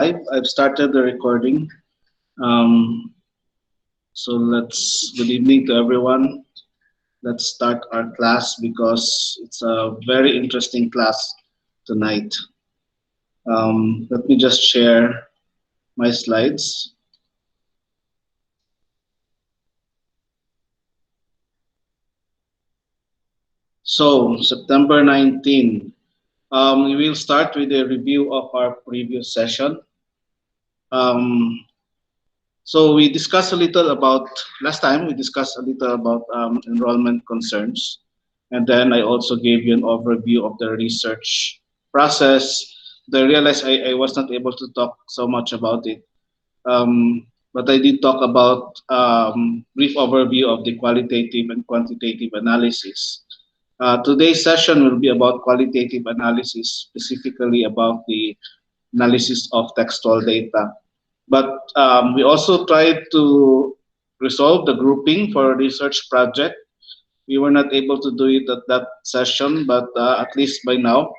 I've started the recording. Um, good evening to everyone. Let's start our class because it's a very interesting class tonight. Let me just share my slides. So, September 19, we will start with a review of our previous session. Um, So we discussed a little about last time. We discussed a little about enrollment concerns, and then I also gave you an overview of the research process. I realized I was not able to talk so much about it, but I did talk about brief overview of the qualitative and quantitative analysis. Today's session will be about qualitative analysis, specifically about the analysis of textual data. But we also tried to resolve the grouping for a research project. We were not able to do it at that session, but at least by now,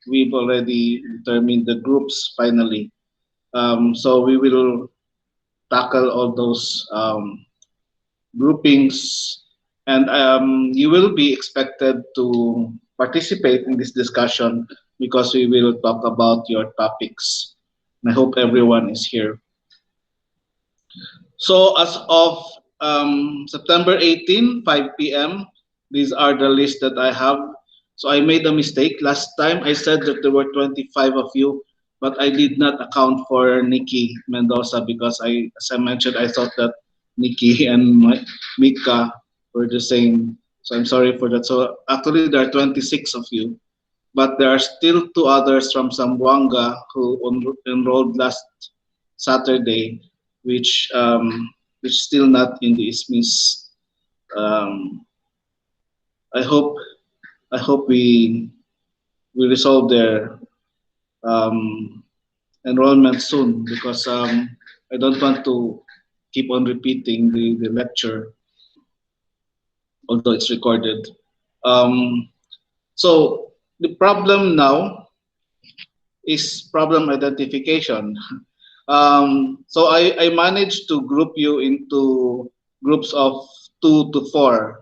we've already determined the groups finally. So we will tackle all those groupings, and you will be expected to participate in this discussion because we will talk about your topics. And I hope everyone is here. So as of September 18, 5 p.m., these are the list that I have. So I made a mistake. Last time I said that there were 25 of you, but I did not account for Nikki Mendoza because as I mentioned, I thought that Nikki and Mika were the same. So I'm sorry for that. So actually there are 26 of you, but there are still two others from Zamboanga who enrolled last Saturday, which which still not in the ISMIS. Um, I hope we resolve their um, enrollment soon because I don't want to keep on repeating the lecture, although it's recorded. Um, so the problem now is problem identification. So I managed to group you into groups of 2 to 4.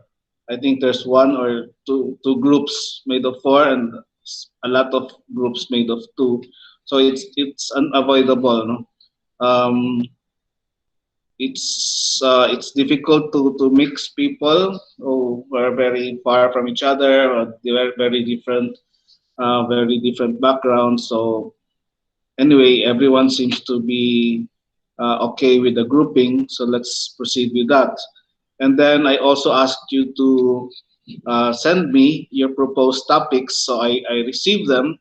I think there's one or two groups made of 4 and a lot of groups made of 2. So it's unavoidable. No? Um, it's difficult to mix people who are very far from each other or they are very different backgrounds. So anyway, everyone seems to be okay with the grouping, so let's proceed with that. And then I also asked you to send me your proposed topics, so I received them.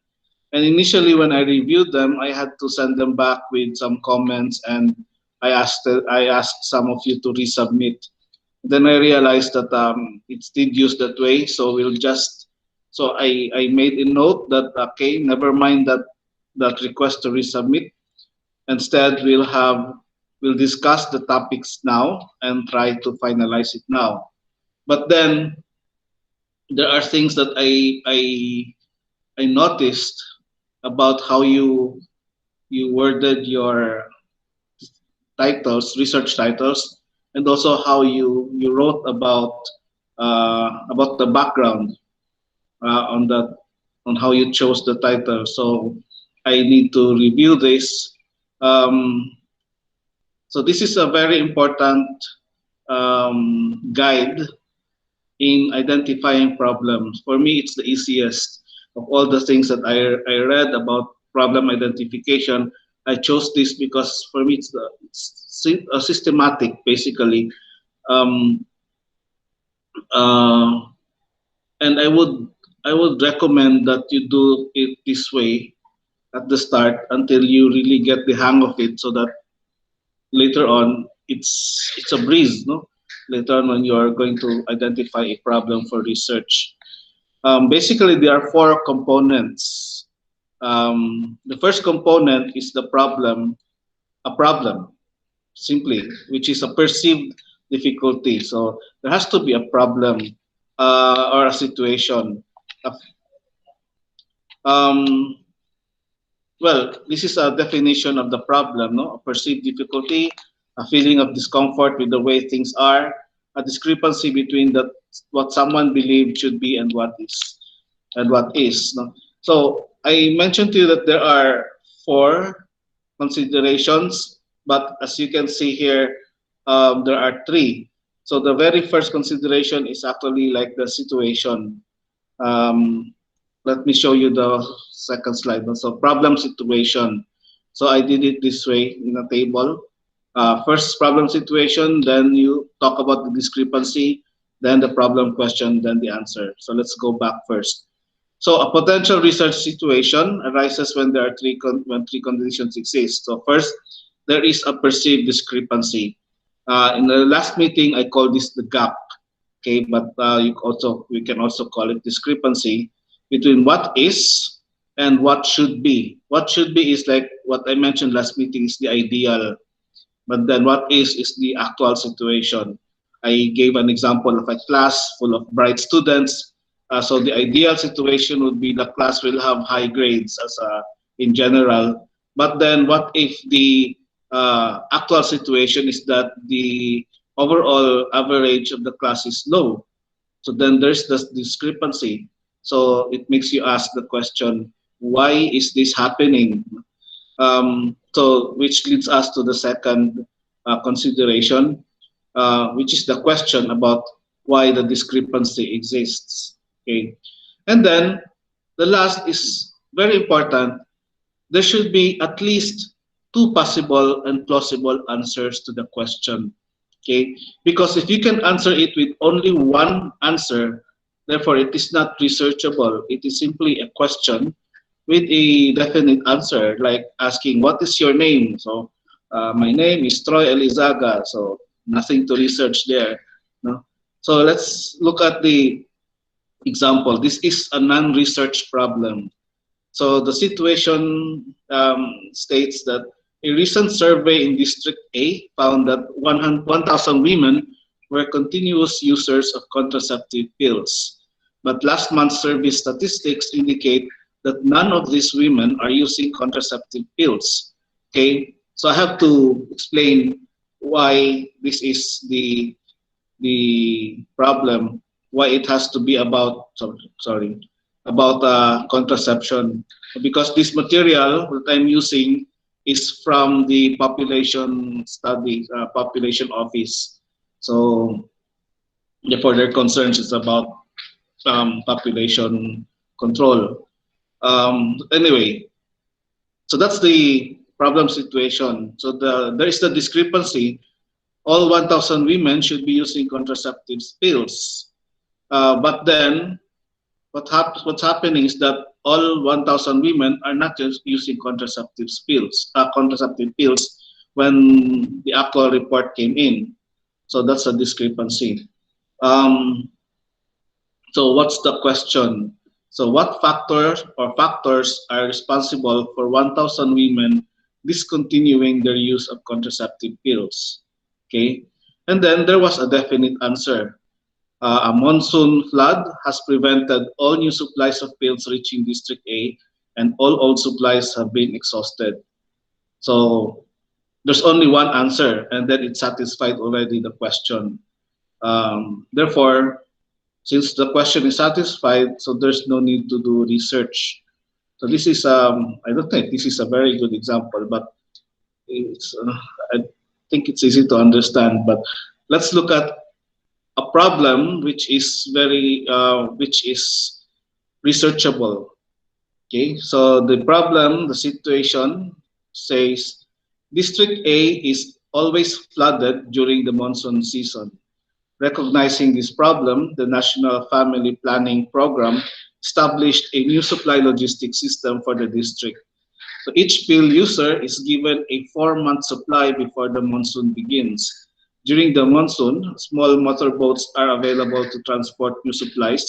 And initially, when I reviewed them, I had to send them back with some comments, and I asked some of you to resubmit. Then I realized that it's tedious that way, so I made a note that okay, never mind that request to resubmit. Instead, we'll discuss the topics now and try to finalize it now. But then there are things that I noticed about how you worded your titles, research titles, and also how you wrote about the background on that on how you chose the title. So I need to review this. Um, so this is a very important guide in identifying problems. For me, it's the easiest of all the things that I read about problem identification. I chose this because for me it's a systematic, basically. Um, uh, and I would recommend that you do it this way at the start until you really get the hang of it, so that later on it's a breeze, no? Later on when you are going to identify a problem for research. Basically, there are 4 components. The first component is a problem, simply, which is a perceived difficulty. So there has to be a problem or a situation. Um, well, this is a definition of the problem, no? A perceived difficulty, a feeling of discomfort with the way things are, a discrepancy between what someone believed should be and what is. No? So I mentioned to you that there are four considerations, but as you can see here, there are three. So the very first consideration is actually like the situation. Um, Let me show you the second slide. So problem situation. So I did it this way in a table. First problem situation, then you talk about the discrepancy, then the problem question, then the answer. So let's go back first. So a potential research situation arises when there are when three conditions exist. So first, there is a perceived discrepancy. In the last meeting, I called this the gap. Okay, but we can also call it discrepancy between what is and what should be. What should be is like what I mentioned last meeting is the ideal, but then what is the actual situation. I gave an example of a class full of bright students. So the ideal situation would be the class will have high grades as in general. But then what if the actual situation is that the overall average of the class is low? So then there's this discrepancy. So it makes you ask the question, why is this happening? So which leads us to the second consideration, which is the question about why the discrepancy exists. Okay, and then the last is very important. There should be at least two possible and plausible answers to the question. Okay, because if you can answer it with only one answer, therefore it is not researchable. It is simply a question with a definite answer, like asking, what is your name? So, my name is Troy Elizaga. So, nothing to research there. No? So, let's look at the example. This is a non-research problem. So, the situation states that a recent survey in District A found that 1,000 women were continuous users of contraceptive pills. But last month's survey statistics indicate that none of these women are using contraceptive pills. Okay, so I have to explain why this is the problem, why it has to be about about contraception, because this material that I'm using is from the population study, population office. So therefore, their concerns is about population control. Anyway, so that's the problem situation. So there is the discrepancy. All 1,000 women should be using contraceptive pills. But then what's happening is that all 1,000 women are not just using contraceptive pills when the actual report came in. So that's a discrepancy. So what's the question? So what factors are responsible for 1,000 women discontinuing their use of contraceptive pills? Okay, and then there was a definite answer. A monsoon flood has prevented all new supplies of pills reaching District A, and all old supplies have been exhausted. So there's only one answer, and then it satisfied already the question. Therefore, since the question is satisfied, so there's no need to do research. So this is, I don't think this is a very good example, but it's, I think it's easy to understand. But let's look at a problem which is which is researchable. Okay, so the problem, the situation says District A is always flooded during the monsoon season. Recognizing this problem, the National Family Planning Program established a new supply logistics system for the district. So each pill user is given a 4-month supply before the monsoon begins. During the monsoon, small motorboats are available to transport new supplies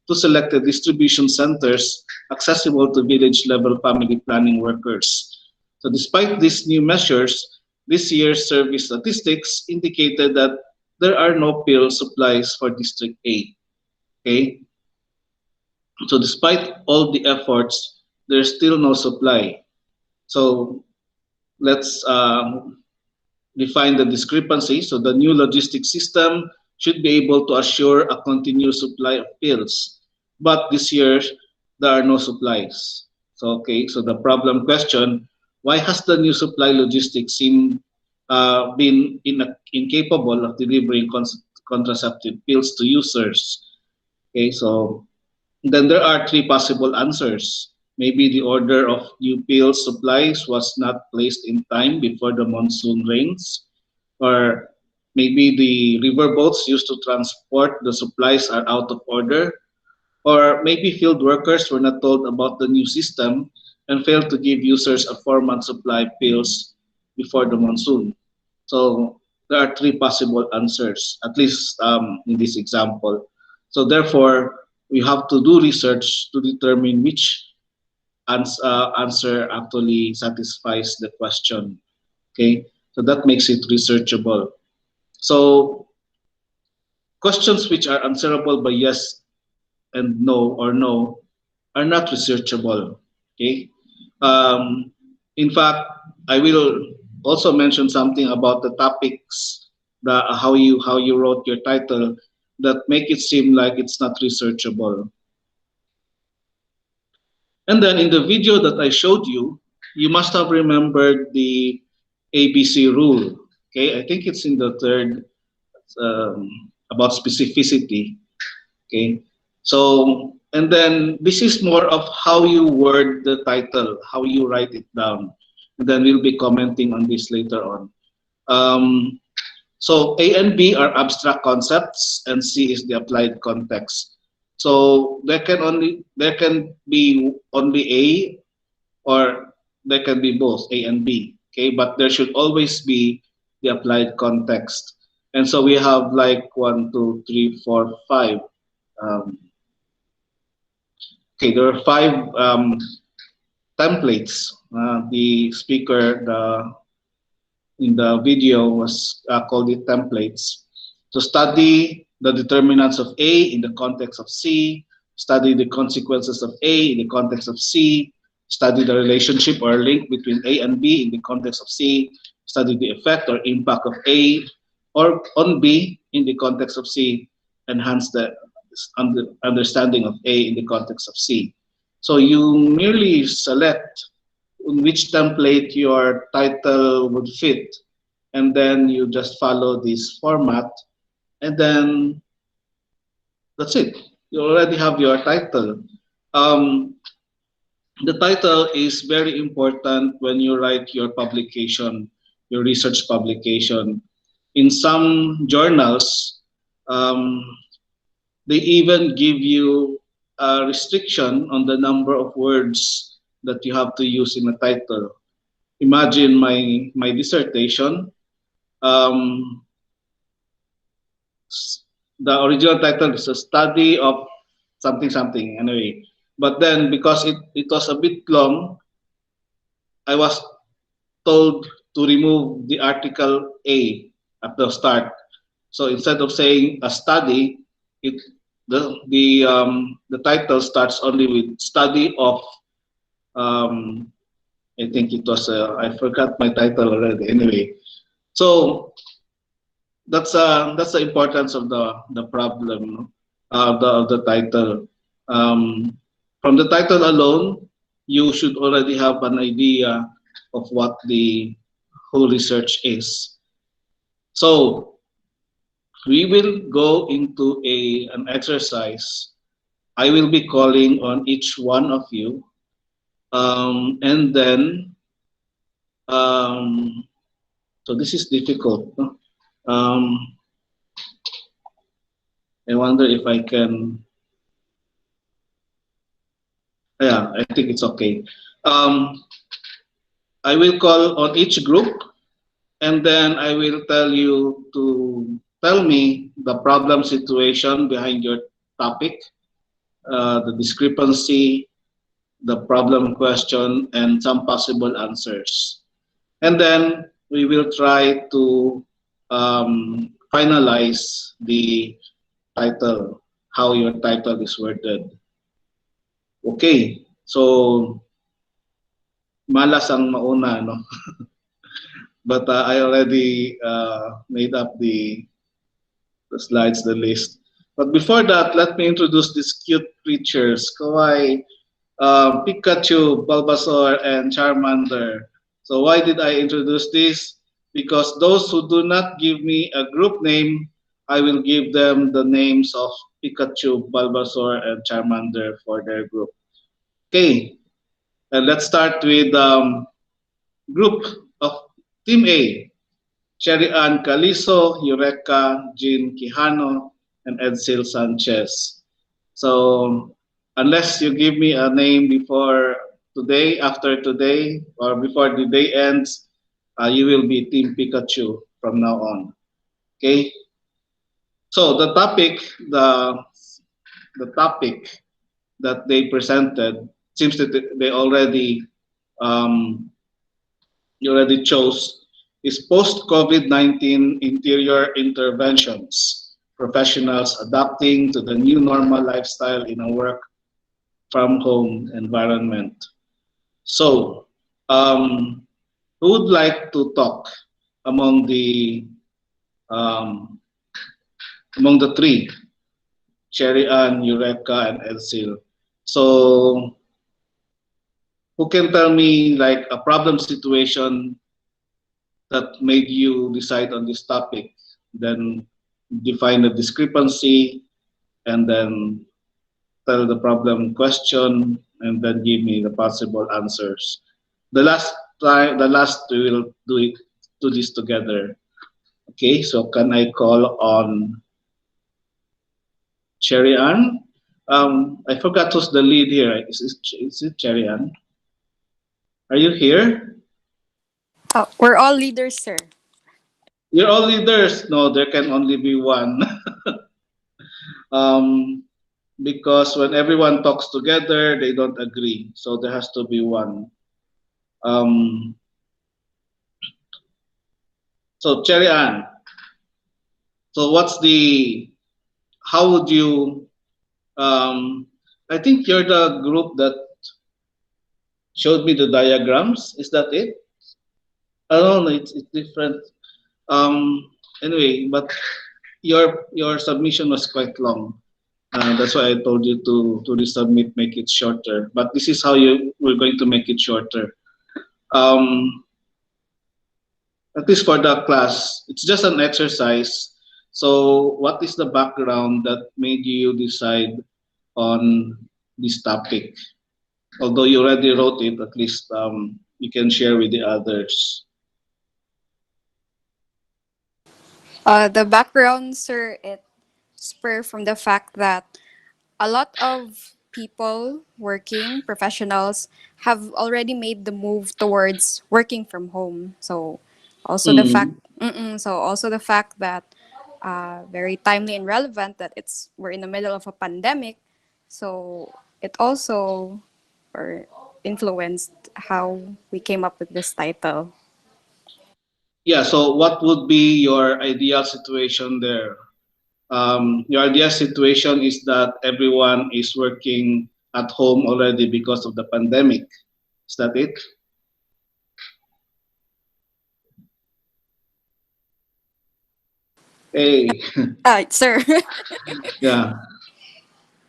to selected distribution centers accessible to village-level family planning workers. So despite these new measures, this year's survey statistics indicated that there are no pill supplies for District A. Okay? So despite all the efforts, there's still no supply. So let's define the discrepancy. So the new logistics system should be able to assure a continuous supply of pills. But this year, there are no supplies. So, okay, so the problem question, why has the new supply logistics been incapable of delivering contraceptive pills to users? Okay, so then there are three possible answers. Maybe the order of new pill supplies was not placed in time before the monsoon rains, or maybe the riverboats used to transport the supplies are out of order, or maybe field workers were not told about the new system and failed to give users a 4-month supply of pills before the monsoon. So there are three possible answers, at least in this example. So therefore, we have to do research to determine which answer actually satisfies the question. Okay, so that makes it researchable. So questions which are answerable by yes and no or no are not researchable. Okay. Um, in fact, I will also mention something about the topics, the how you wrote your title, that make it seem like it's not researchable. And then in the video that I showed you, you must have remembered the ABC rule. Okay, I think it's in the third about specificity. Okay, so and then this is more of how you word the title, how you write it down, and then we'll be commenting on this later on. Um, so A and B are abstract concepts, and C is the applied context. So there can be only A, or there can be both A and B. Okay, but there should always be the applied context. And so we have like 1, 2, 3, 4, 5. Um, okay, there are 5 templates. The speaker in the video was called it templates. To study the determinants of A in the context of C, study the consequences of A in the context of C, study the relationship or link between A and B in the context of C, study the effect or impact of A or on B in the context of C, enhance the understanding of A in the context of C. So you merely select on which template your title would fit, and then you just follow this format, and then that's it. You already have your title. Um, the title is very important when you write your publication, your research publication. In some journals, um, they even give you a restriction on the number of words that you have to use in a title. Imagine my dissertation. Um, the original title is a study of something something anyway. But then because it was a bit long, I was told to remove the article A at the start. So instead of saying a study, it the title starts only with study of um, I think it was I forgot my title already. Anyway, so that's the importance of the problem, the title. Um, from the title alone, you should already have an idea of what the whole research is. So we will go into an exercise. I will be calling on each one of you, and then um, so this is difficult. No? Um, I wonder if I can. Yeah, I think it's okay. Um, I will call on each group, and then I will tell you to tell me the problem situation behind your topic, the discrepancy, the problem question, and some possible answers. And then we will try to finalize the title, how your title is worded. Okay, so malas ang mauna, no? But I already made up the slides, the list. But before that, let me introduce these cute creatures: Kawaii, Pikachu, Bulbasaur, and Charmander. So why did I introduce this? Because those who do not give me a group name, I will give them the names of Pikachu, Bulbasaur, and Charmander for their group. Okay, and let's start with group of Team A. Cherry Ann Caliso, Eureka, Jean Quijano, and Edsel Sanchez. So unless you give me a name before today, after today, or before the day ends, you will be Team Pikachu from now on. Okay. So the topic that they presented seems that they um, already chose is post-COVID-19 interior interventions, professionals adapting to the new normal lifestyle in a work from home environment. So, who would like to talk among um, the three, Cherry Ann, Eureka, and Elsil? So, who can tell me like a problem situation that made you decide on this topic? Then define the discrepancy, and then tell the problem question, and then give me the possible answers. The last we will do this together. Okay, so can I call on Cherry Ann? I forgot who's the lead here. Is it Cherry Ann? Are you here? Oh, we're all leaders, sir. You're all leaders. No, there can only be one. um, because when everyone talks together, they don't agree. So there has to be one. Um, so Cherry Ann, so what's the how would you I think you're the group that showed me the diagrams. Is that it? I don't know. It's different. Anyway, but your submission was quite long. That's why I told you to resubmit, make it shorter. But this is how you we're going to make it shorter. Um, at least for the class, it's just an exercise. So, what is the background that made you decide on this topic? Although you already wrote it, at least you can share with the others. The background, sir, it spur from the fact that a lot of people working professionals have already made the move towards working from home. So also the fact, Mm. so also the fact that very timely and relevant that it's we're in the middle of a pandemic. So it also or influenced how we came up with this title. Yeah, so what would be your ideal situation there? Your ideal situation is that everyone is working at home already because of the pandemic. Is that it? Hey, Sir. yeah,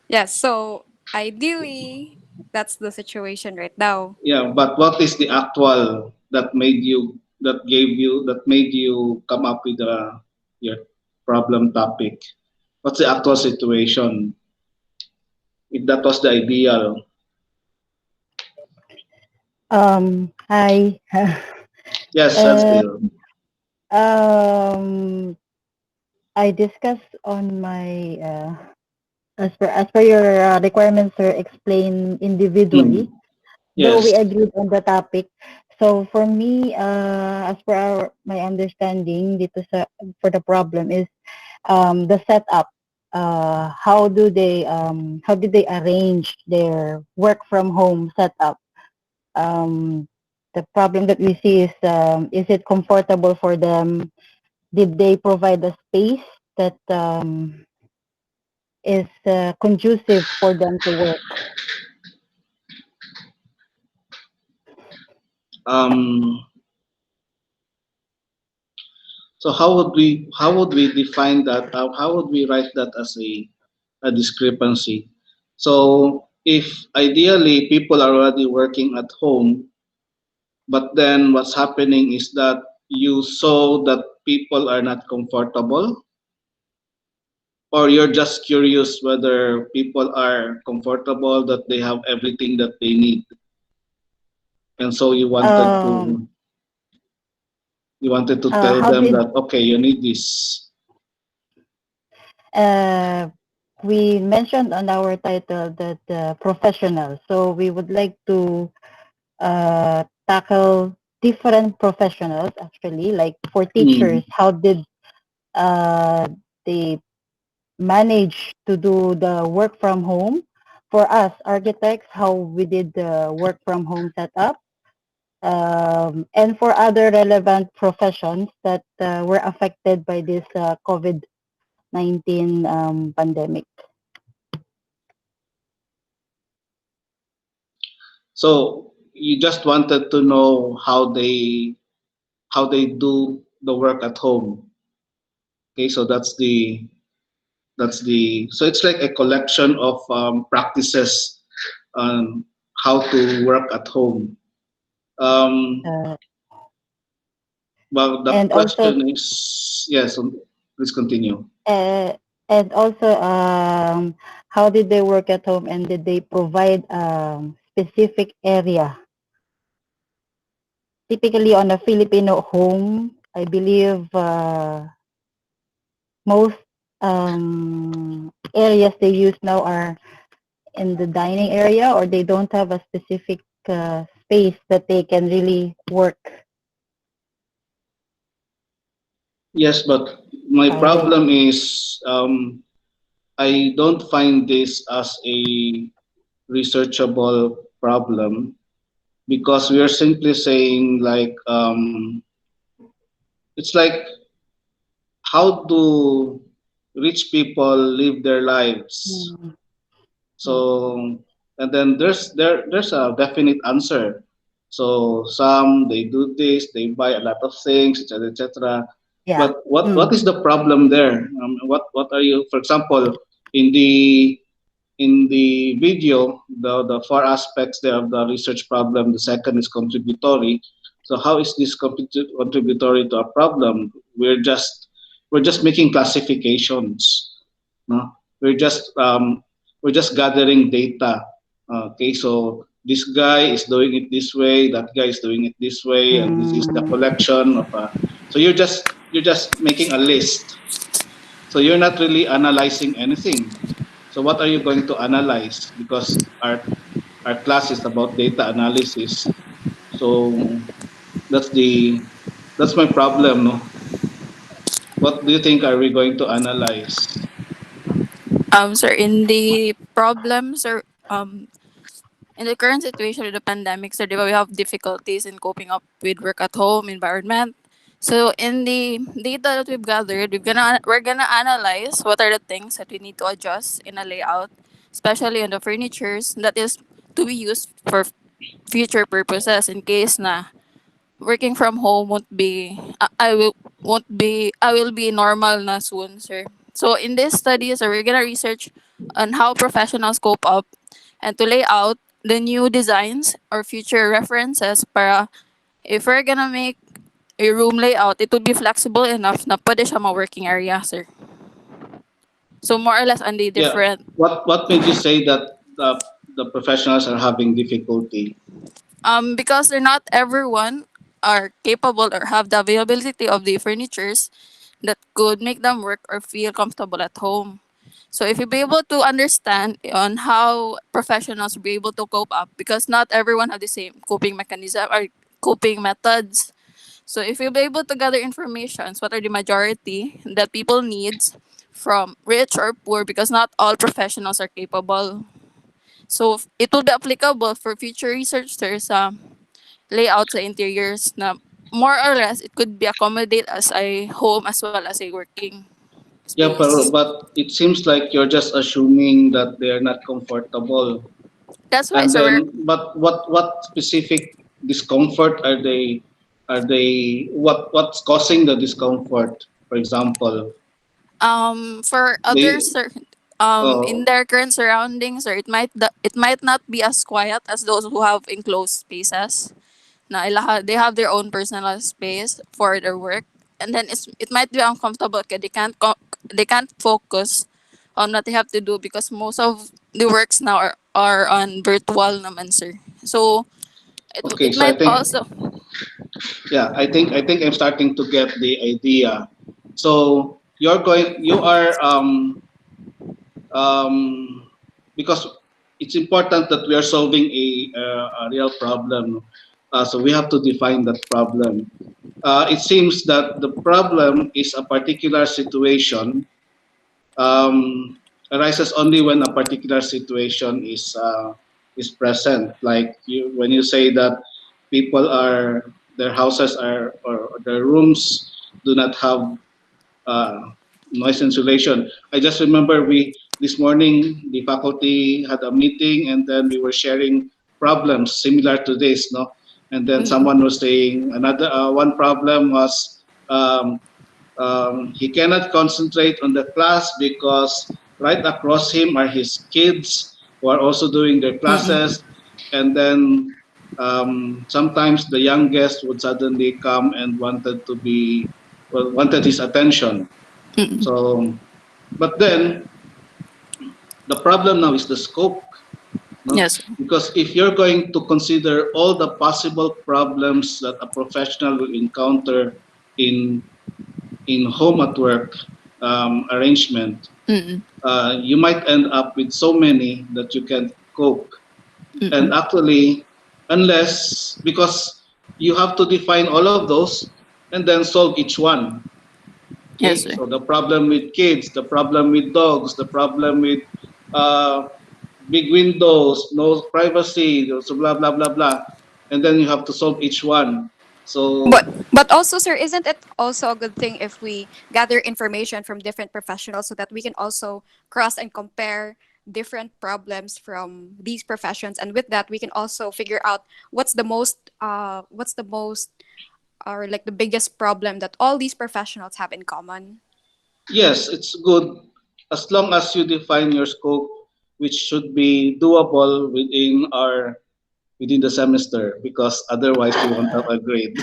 Yes, so ideally, that's the situation right now. yeah. But what is the actual that made you come up with your problem topic? What's the actual situation? If that was the ideal. Hi. Yes, that's Uh, still. um, I discussed on my as per your requirements, sir, explain individually. Mm. Though we Yes. agreed on the topic. So for me, as per my understanding, dito for the problem is the setup. How did they arrange their work from home setup? Um, the problem that we see is it comfortable for them? Did they provide a space that is conducive for them to work? Um, so how would we define that? How would we write that as a discrepancy? So if ideally people are already working at home, but then what's happening is that you saw that people are not comfortable, or you're just curious whether people are comfortable, that they have everything that they need, and so Um, you wanted to tell how them did that okay, you need this. uh, we mentioned on our title that professional, so we would like to tackle different professionals actually. Like for teachers, Mm. how did uh, they manage to do the work from home? For us architects, how we did the work from home setup, and for other relevant professions that were affected by this COVID-19 pandemic. So you just wanted to know how they do the work at home. Okay, so so it's like a collection of practices on how to work at home. Um, Uh, well, the and also question is yes. So please continue. uh, and also how did they work at home, and did they provide specific area? Typically on a Filipino home, I believe most areas they use now are in the dining area, or they don't have a specific space that they can really work. Yes, but my They problem is I don't find this as a researchable problem because we are simply saying like it's like how do rich people live their lives. mm, mm, So and then there's a definite answer. So some they do this, they buy a lot of things, etc., etc. yeah. But what Mm, is the problem there? What are you, for example, in the video, the four aspects there of the research problem. The second is contributory. So how is this contributory to a problem? We're just making classifications. No, we're just gathering data. Okay, so this guy is doing it this way, that guy is doing it this way, and this is the mm, collection of. So you're just making a list. So you're not really analyzing anything. So what are you going to analyze? Because our class is about data analysis. So that's the that's my problem, no? What do you think are we going to analyze? Sir, in the problems or in the current situation of the pandemic, sir, di ba, we have difficulties in coping up with work at home environment. So in the data that we've gathered, we're gonna analyze what are the things that we need to adjust in a layout, especially on the furnitures that is to be used for future purposes in case na working from home won't be I will won't be I will be normal na soon, sir. So in this study, so we're gonna research on how professionals cope up and to lay out the new designs or future references para if we're gonna make a room layout, it would be flexible enough na pwede siya ma-working area, sir. So more or less on the Yeah. different What made you say that the professionals are having difficulty? because they're not everyone are capable or have the availability of the furnitures that could make them work or feel comfortable at home. So if you be able to understand on how professionals will be able to cope up, because not everyone have the same coping mechanism or coping methods. So if you'll be able to gather information, what are the majority that people needs from rich or poor, because not all professionals are capable. So it will be applicable for future researchers layouts sa interiors na more or less it could be accommodate as a home as well as a working Yeah, space. but it seems like you're just assuming that they're not comfortable. That's why, And so we're then, but what specific? discomfort what's causing the discomfort? For example, For they others, sir, in oh their current surroundings, or it might not be as quiet as those who have enclosed spaces. They have their own personal space for their work, and then it might be uncomfortable because they can't focus on what they have to do because most of the works now are on virtual naman, sir. So okay, it so I might think also. yeah, I think I'm starting to get the idea. So you are um, because it's important that we are solving a real problem. So we have to define that problem. It seems that the problem is a particular situation, arises only when a particular situation is present. Like when you say that people are their houses are or their rooms do not have uh, noise insulation. I just remember we this morning the faculty had a meeting and then we were sharing problems similar to this, no? And then Mm, someone was saying another one problem was um, he cannot concentrate on the class because right across him are his kids who are also doing their mm, classes, and then sometimes the youngest would suddenly come and wanted his attention. mm. So, but then the problem now is the scope, no? Yes. Because if you're going to consider all the possible problems that a professional will encounter in home at work arrangement, Mm, you might end up with so many that you can cope. And mm. actually, unless because you have to define all of those and then solve each one. Yes, Okay, sir. so the problem with kids, the problem with dogs, the problem with uh, big windows, no privacy, so blah blah blah blah, and then you have to solve each one. So But also, sir, isn't it also a good thing if we gather information from different professionals so that we can also cross and compare different problems from these professions, and with that we can also figure out what's the most or like the biggest problem that all these professionals have in common. yes, it's good as long as you define your scope, which should be doable within the semester, because otherwise we won't have a grade.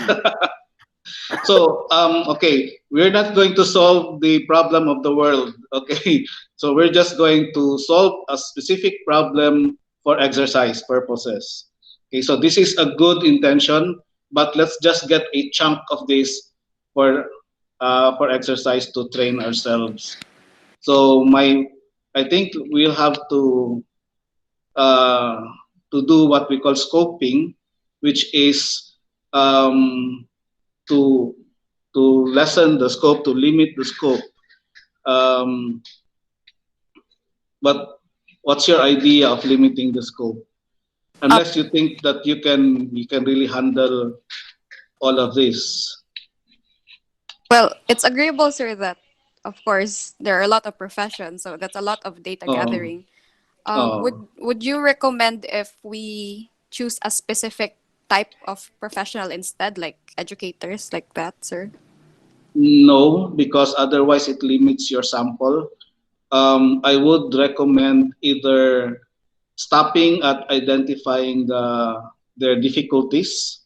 So, okay, we're not going to solve the problem of the world. Okay, so we're just going to solve a specific problem for exercise purposes. Okay, so this is a good intention, but let's just get a chunk of this for exercise to train ourselves. So I think we'll have uh, to do what we call scoping, which is um, to lessen the scope, to limit the scope. Um, but what's your idea of limiting the scope? Uh, Unless you think that you can really handle all of this. Well, it's agreeable, sir, that of course there are a lot of professions, so that's a lot of data Oh, gathering. oh. Would you recommend if we choose a specific type of professional instead, like educators, like that, sir? No, because otherwise it limits your sample. I would recommend either stopping at identifying their difficulties.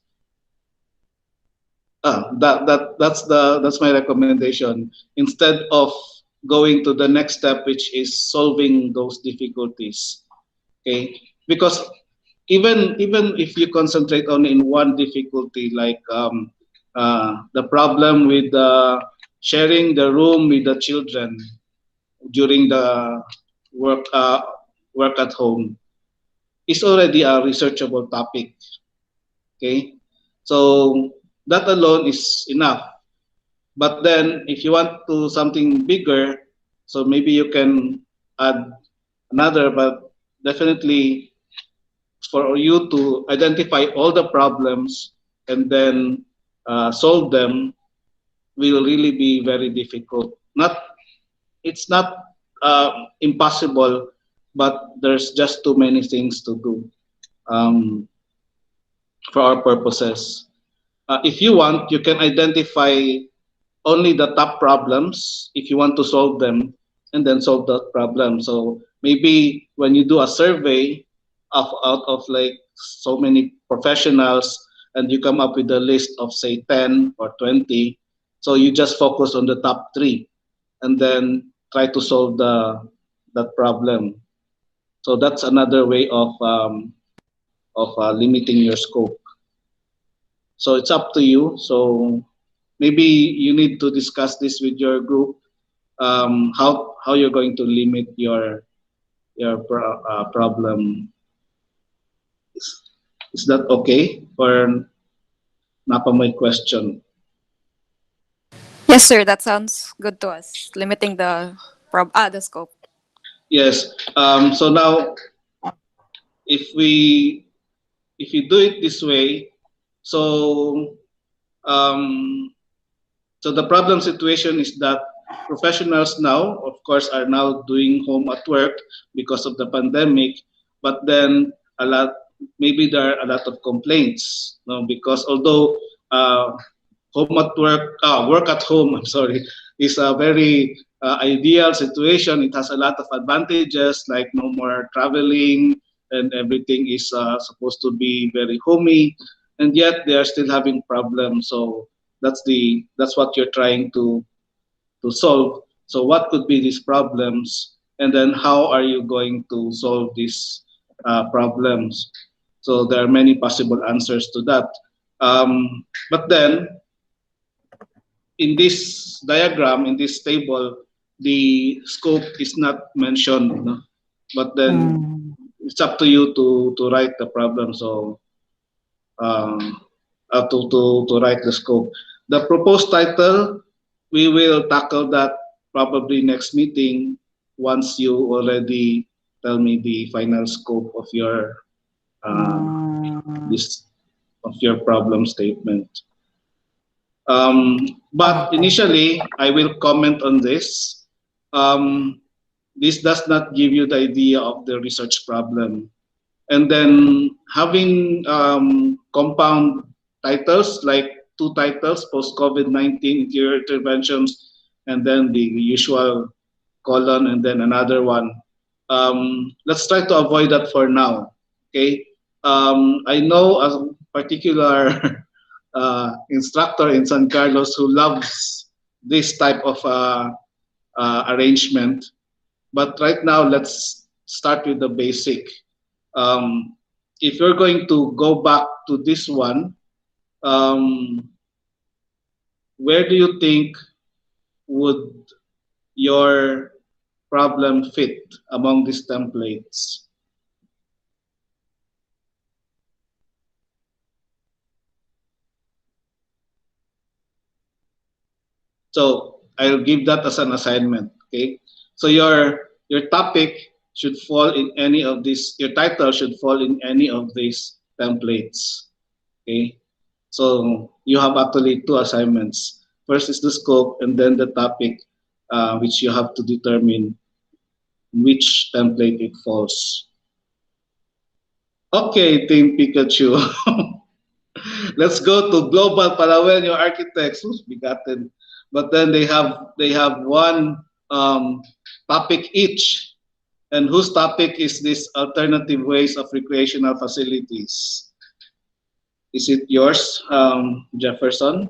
That's my recommendation. Instead of going to the next step, which is solving those difficulties. Okay, because even if you concentrate only in one difficulty, like the problem with sharing the room with the children during the work work at home, is already a researchable topic. Okay, so that alone is enough. But then if you want to something bigger, so maybe you can add another, but definitely for you to identify all the problems and then solve them will really be very difficult. Not It's not impossible, but there's just too many things to do. Um, for our purposes. If you want, you can identify only the top problems if you want to solve them, and then solve that problem. So maybe when you do a survey of out of like so many professionals, and you come up with a list of say 10 or 20, so you just focus on the top 3 and then try to solve the that problem. So that's another way of limiting your scope. So it's up to you. So maybe you need to discuss this with your group, how you're going to limit your problem. Is that okay? Or napa may question? Yes, sir. That sounds good to us. Limiting the scope. Yes. So now, if we if you do it this way, so um, so the problem situation is that professionals now, of course, are now doing home at work because of the pandemic, but then a lot, maybe there are a lot of complaints, no, because although home at work, work at home, I'm sorry, is a very ideal situation. It has a lot of advantages, like no more traveling, and everything is supposed to be very homey, and yet they are still having problems. So that's what you're trying to solve. So what could be these problems, and then how are you going to solve these problems? So there are many possible answers to that. But then in this diagram, in this table, the scope is not mentioned, no? But then Mm. it's up to you to write the problem. So um, to write the scope. The proposed title, we will tackle that probably next meeting once you already tell me the final scope of your uh, Mm. this of your problem statement. But Okay. initially, I will comment on this. Um, this does not give you the idea of the research problem. And then having compound titles like 2 titles, post-COVID-19 interior interventions, and then the usual colon, and then another one. Let's try to avoid that for now. Okay. I know a particular instructor in San Carlos who loves this type of arrangement. But right now, let's start with the basic. Um, if you're going to go back to this one, um, where do you think would your problem fit among these templates? So I'll give that as an assignment. Okay. So your topic should fall in any of these. Your title should fall in any of these templates. Okay. So you have actually 2 assignments. First is the scope, and then the topic, which you have to determine which template it falls. Okay, Team Pikachu. Let's go to Global Palawenyo Architects. Who's bigatin? But then they have one topic each, and whose topic is this alternative ways of recreational facilities? Is it yours, Jefferson?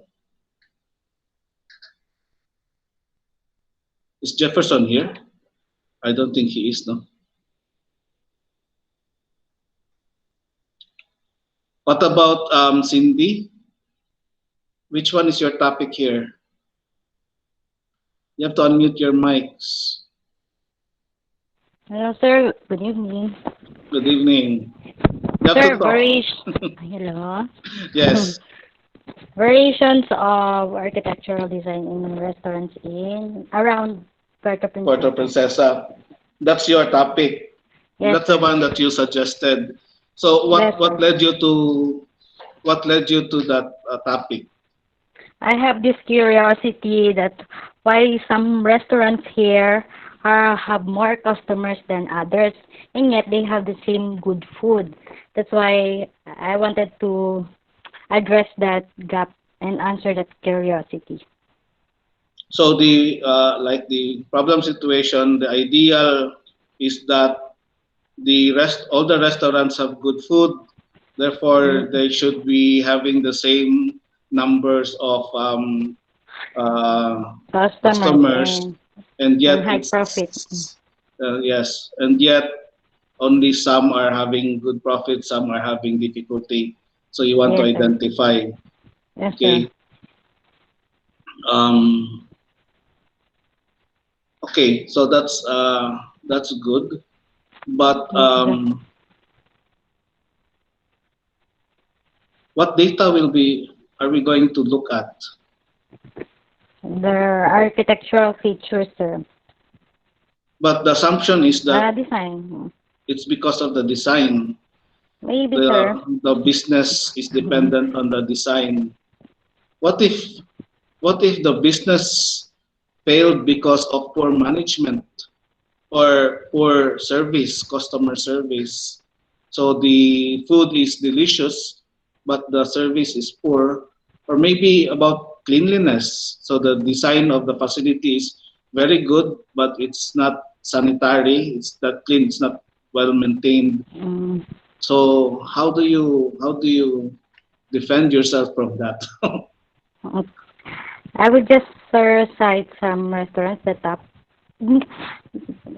Is Jefferson here? I don't think he is, no. What about Cindy? Which one is your topic here? You have to unmute your mics. Hello, sir. Good evening. Good evening. You have Sir, to talk. hello. Yes. Variations of architectural design in restaurants in around Puerto Puerto Princesa. Princesa. That's your topic. Yes, That's the sir. one that you suggested. So Yes, what sir. led you to that topic? I have this curiosity that why some restaurants here have more customers than others, and yet they have the same good food. That's why I wanted to address that gap and answer that curiosity. So the like the problem situation, the ideal is that all the restaurants have good food, therefore Mm, they should be having the same numbers of customers customers, and and yet high profit. yes, and yet only some are having good profit, some are having difficulty. So you want to Yes, sir. identify. Yes, sir. Okay. Um, okay. So that's good. But Yes, sir. what data will be are we going to look at? Their architectural features, sir. But the assumption is that Design. it's because of the design. Maybe, sir. The business is dependent on the design. What if the business failed because of poor management or poor service, customer service? So the food is delicious, but the service is poor, or maybe about cleanliness. So the design of the facility is very good, but it's not sanitary. It's not clean. It's not well maintained. Mm. So how do you defend yourself from that? I would just, sir, cite some restaurants that up.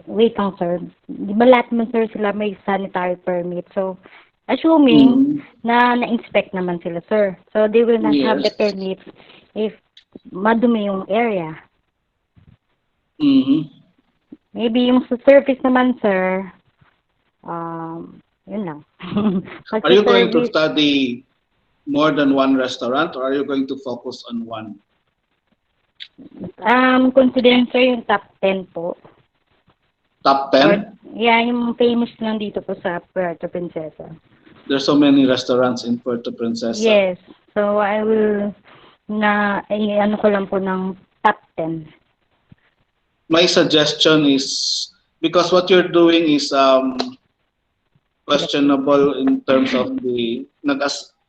Wait lang, sir. Di ba lahat naman, sir, sila may sanitary permit? So, assuming Mm, na na-inspect naman sila, sir. So, they will not have the yes. permit if madumi yung area. Hmm. Maybe yung sa service naman, sir, yun lang. Pag Are sa you going to service, study more than one restaurant, or are you going to focus on one? considering, sir, yung top 10 po. Top Or, 10? yeah, yung famous lang dito po sa Puerto Princesa. There's so many restaurants in Puerto Princesa. Yes. So, I will ano ko lang po ng top 10. My suggestion is, because what you're doing is questionable in terms of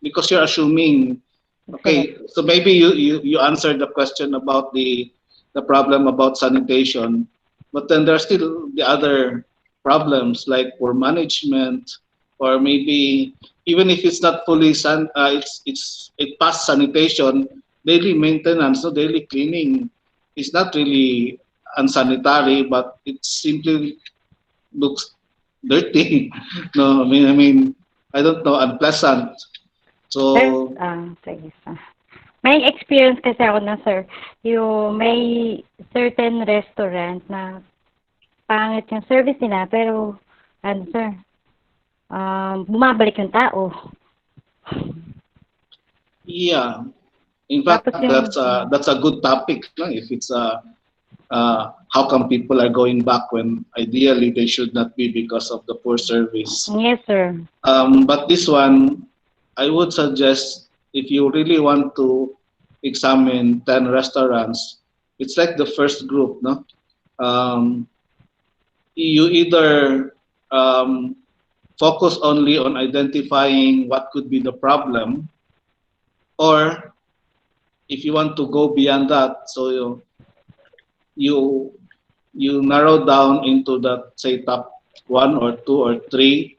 because you're assuming. Okay, so maybe you answered the question about the problem about sanitation, but then there are still the other problems like poor management, or maybe even if it's not fully it passed sanitation, daily maintenance, no, daily cleaning is not really unsanitary, but it simply looks dirty. No, I mean, I don't know, unpleasant. Sir, So sige. May experience kasi ako na, sir. Yung may certain restaurant na pangit yung service nila, pero, ano, sir, bumabalik yung tao. yeah, in fact, Tapos yung, that's a good topic. No? If it's how come people are going back when ideally they should not be because of the poor service. yes, sir. But this one, I would suggest, if you really want to examine 10 restaurants, it's like the first group, no? You either focus only on identifying what could be the problem, or if you want to go beyond that, so you narrow down into the, say, top one or two or three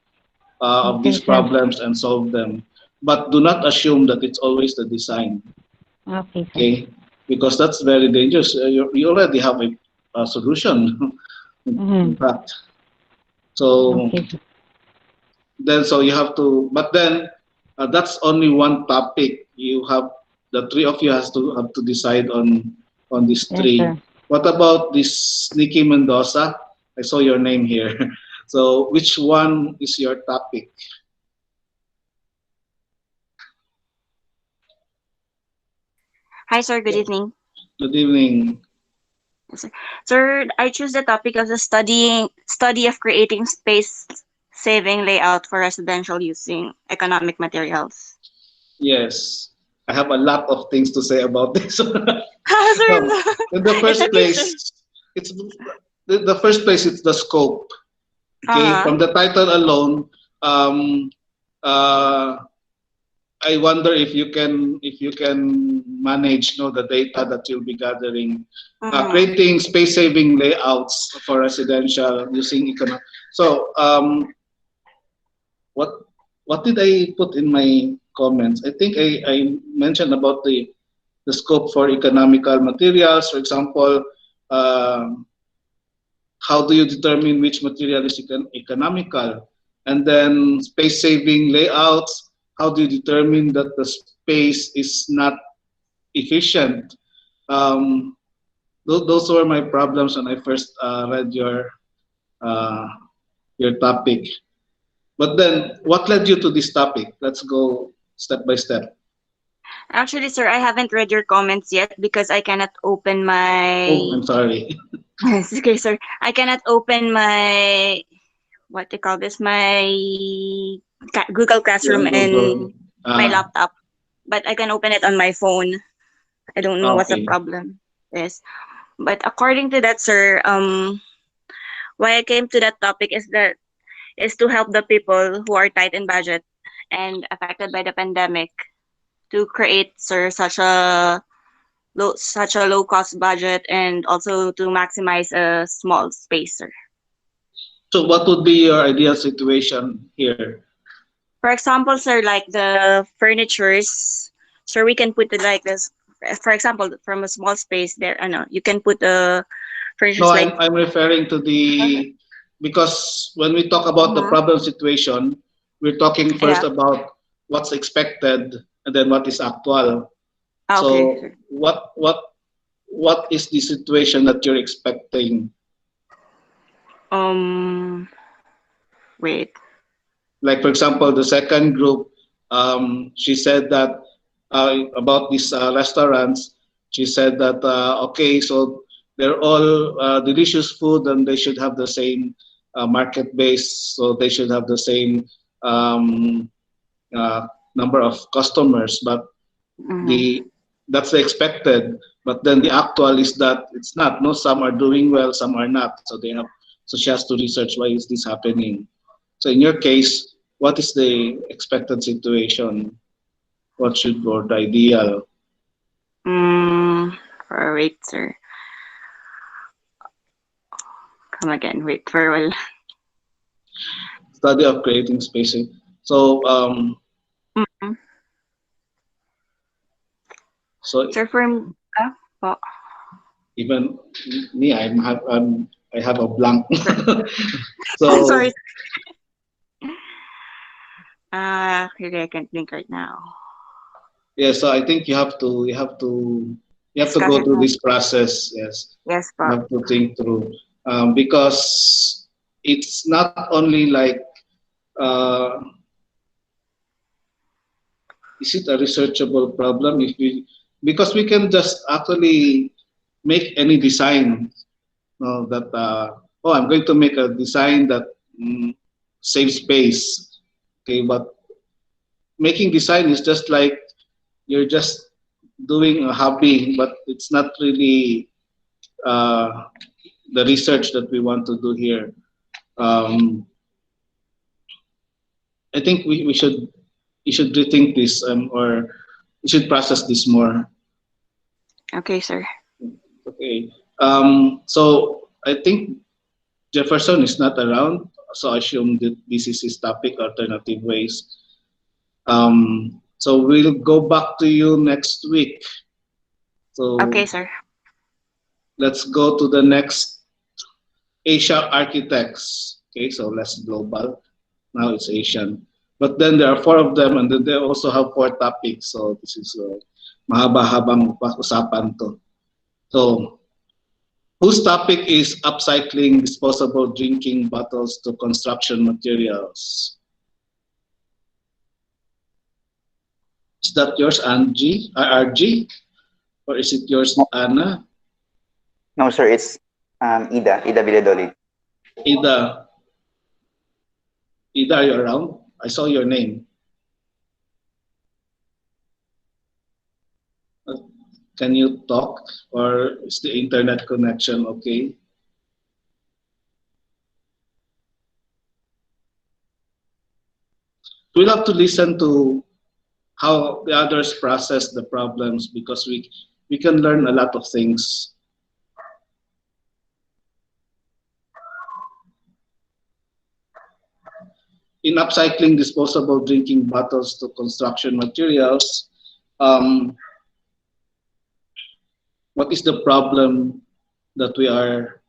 of Okay, these sir. problems and solve them. But do not assume that it's always the design, Okay, sir. okay? Because that's very dangerous. You already have a solution, in fact. So Okay, sir. then, so you have to, but then that's only one topic. You have the three of you have to decide on these Yes, three. sir. What about this Nikki Mendoza? I saw your name here. So which one is your topic? Hi, sir. Good evening. Good evening. Sir, I choose the topic of the study of creating space saving layout for residential using economic materials. Yes, I have a lot of things to say about this. Sir, No, in the it's first okay, sir. place, it's the first place it's the scope. Okay, Uh-huh. from the title alone, um, uh, I wonder if you can manage, the data that you'll be gathering, Mm-hmm. creating space saving layouts for residential using economic. So what what did I put in my comments? I think I mentioned about the scope for economical materials, for example. Um, how do you determine which material is economical? And then space saving layouts, how do you determine that the space is not efficient? Um, those were my problems when I first read uh, your topic. But then, what led you to this topic? Let's go step by step. Actually, sir, I haven't read your comments yet because I cannot open Oh, my. I'm sorry. Yes, okay, sir. I cannot open my, what they call this, my Google Classroom Your Google. and my Ah, laptop, but I can open it on my phone. I don't know what's the okay. problem. Yes, but according to that, sir, why I came to that topic is to help the people who are tight in budget and affected by the pandemic to create, sir, such a low cost budget and also to maximize a small space, sir. So, what would be your ideal situation here? For example, sir, like the furnitures, sir, we can put it like this. For example, from a small space there, I know you can put the No, furnitures like. I'm referring to the because when we talk about the Mhm. problem situation, we're talking first Yeah. about what's expected and then what is actual. Ah, okay, So sir. what is the situation that you're expecting? Um, Wait. Like for example, the second group, she said that about these restaurants, she said that okay, so they're all delicious food and they should have the same market base, so they should have the same um, uh, number of customers, but Mm-hmm. the that's the expected. But then the actual is that it's not. No, some are doing well, some are not. So she has to research why is this happening. So in your case, what is the expected situation? What should or the ideal Mm, Wait, sir. Come again. Wait for a while. study of creating spacing? So Mhm. so Sir, for po, even me, I have a blank. sir. I'm So sorry. Really, I can't think right now. yeah, so I think you have to Discuss go it through more. this process. Yes, Yes, you po. have to think through because it's not only like uh, is it a researchable problem if we because we can just actually make any design that oh I'm going to make a design that saves space, okay, but making design is just like you're just doing a hobby but it's not really uh, the research that we want to do here. um, I think we should rethink this or we should process this more. Okay, sir. Okay. So I think Jefferson is not around, so I assume that this is his topic, alternative ways. So we'll go back to you next week. Okay, So sir. let's go to the next Asia architects. Okay, so less global. Now it's Asian. But then there are four of them, and then they also have four topics. So this is mahaba-habang usapan to. So whose topic is upcycling disposable drinking bottles to construction materials? Is that yours, Angie? RG? Or is it yours, Anna? No, sir, it's Ida Villadolid. Ida, Ida, are you around? I saw your name. Uh, Can you talk? Or is the internet connection okay? we'll have to listen to how the others process the problems, because we can learn a lot of things. In upcycling disposable drinking bottles to construction materials, what is the problem that we are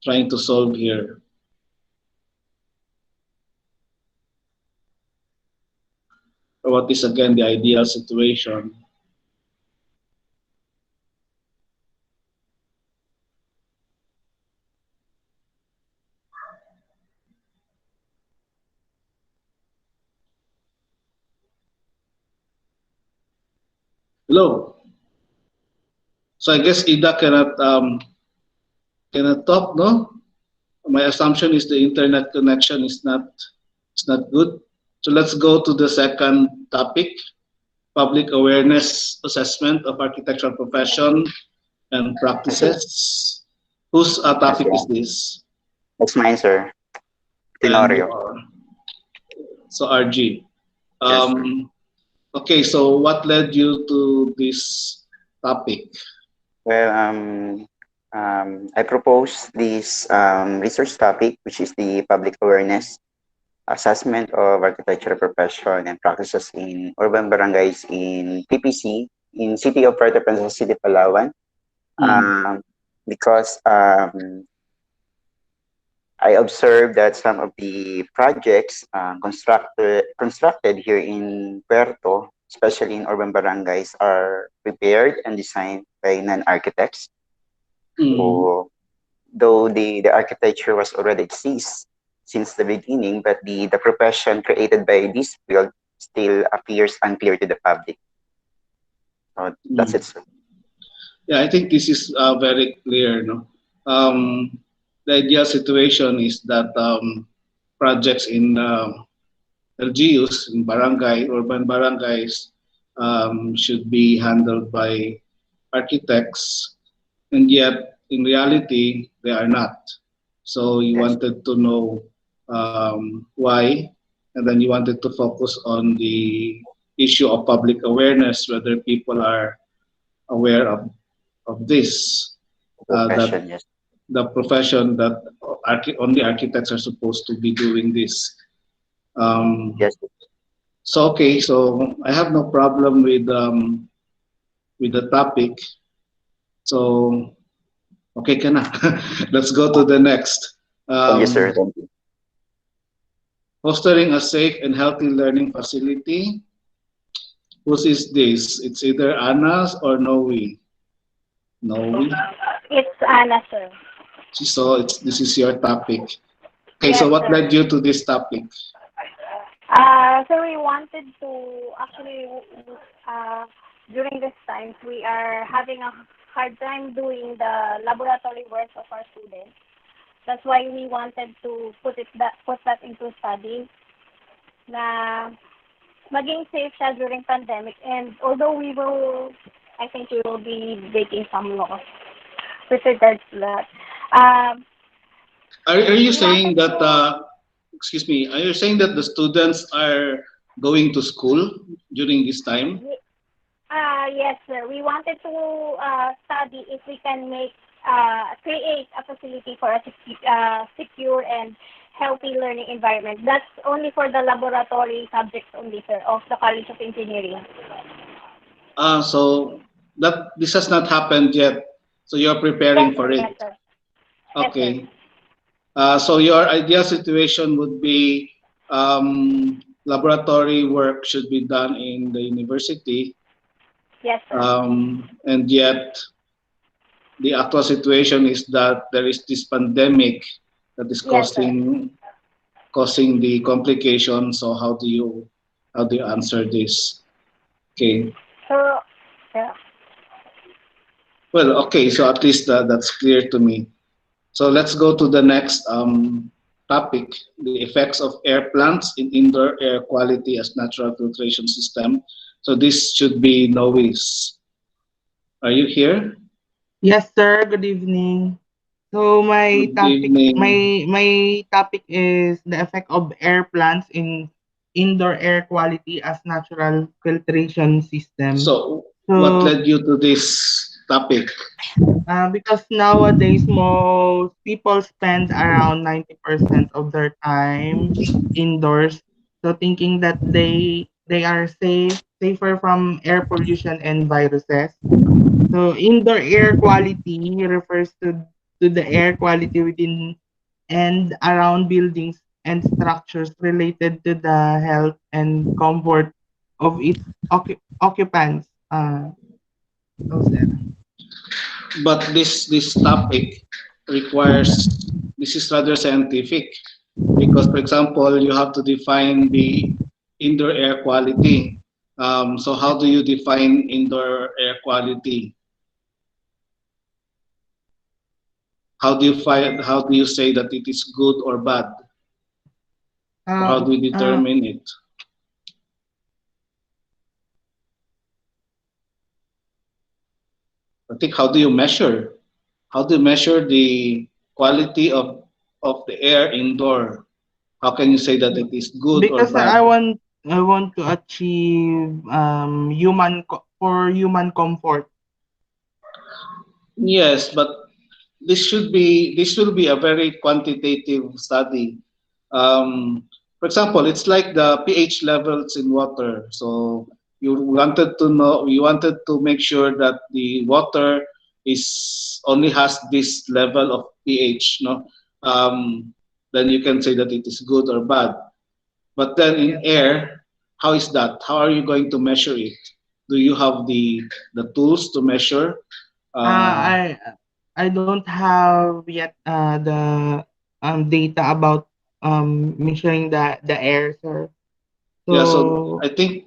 trying to solve here? Or what is again the ideal situation? Hello. So I guess Ida cannot talk, no? My assumption is the internet connection is not good. So let's go to the second topic, public awareness assessment of architectural profession and practices. Whose topic is this? That's mine, sir. And, Tenorio. so RG. Yes, sir. Okay, so what led you to this topic? Well, I propose this research topic, which is the public awareness assessment of architectural profession and practices in urban barangays in PPC in City of Puerto Princesa City, Palawan. Because I observed that some of the projects constructed here in Puerto, especially in urban barangays, are prepared and designed by non-architects. So, though the architecture was already exists since the beginning, but the profession created by this field still appears unclear to the public. So that's it, sir. Yeah, I think this is very clear. No, the ideal situation is that projects in LGUs, in urban barangays, should be handled by architects, and yet in reality they are not. So you wanted to know why, and then you wanted to focus on the issue of public awareness, whether people are aware of this, Profession, that yes. the profession that only architects are supposed to be doing this. Yes. So okay, so I have no problem with the topic. So okay, kana. Let's go to the next. Thank you, sir. Thank you. Fostering a safe and healthy learning facility. Whose is this? It's either Anna's or Noe. Noe. It's Anna, sir. So this is your topic. Okay, Yes, so what sir. led you to this topic? So we wanted to actually, during this time, we are having a hard time doing the laboratory work of our students. That's why we wanted to put that into study na maging safe siya during pandemic. And although I think we will be breaking some laws with regards to that. Are you saying that excuse me, are you saying that the students are going to school during this time? Yes, sir. We wanted to study if we can create a facility for a secure and healthy learning environment. That's only for the laboratory subjects only, sir, of the College of Engineering. So this has not happened yet. So you're preparing for it. Yes, sir. Okay. Yes, sir. So your ideal situation would be laboratory work should be done in the university. Yes, sir. And yet the actual situation is that there is this pandemic that is causing the complications. So how do you answer this? Okay. So, yeah. Well, okay. So at least that's clear to me. So let's go to the next topic: the effects of air plants in indoor air quality as natural filtration system. So this should be Nois. Are you here? Yes, sir. Good evening. So my Good topic evening. my topic is the effect of air plants in indoor air quality as natural filtration system. So, what So led you to this topic? because nowadays most people spend around 90% of their time indoors, so thinking that they are safer from air pollution and viruses. So indoor air quality refers to the air quality within and around buildings and structures related to the health and comfort of its occupants. So sir. But this topic requires, this is rather scientific because, for example, you have to define the indoor air quality. So how do you define indoor air quality? How do you say that it is good or bad? Or how do Uh, you uh, determine it? I think how do you measure? How do you measure the quality of the air indoor? How can you say that it is good or because bad? I want to achieve for human comfort. Yes, but this will be a very quantitative study. For example, it's like the pH levels in water. So you wanted to make sure that the water is only has this level of pH, no? Then you can say that it is good or bad. But then in Yes, sir. air, how is that? How are you going to measure it? Do you have the tools to measure? Uh, Uh, I I don't have yet the data about measuring the air, sir. Yeah, so So I think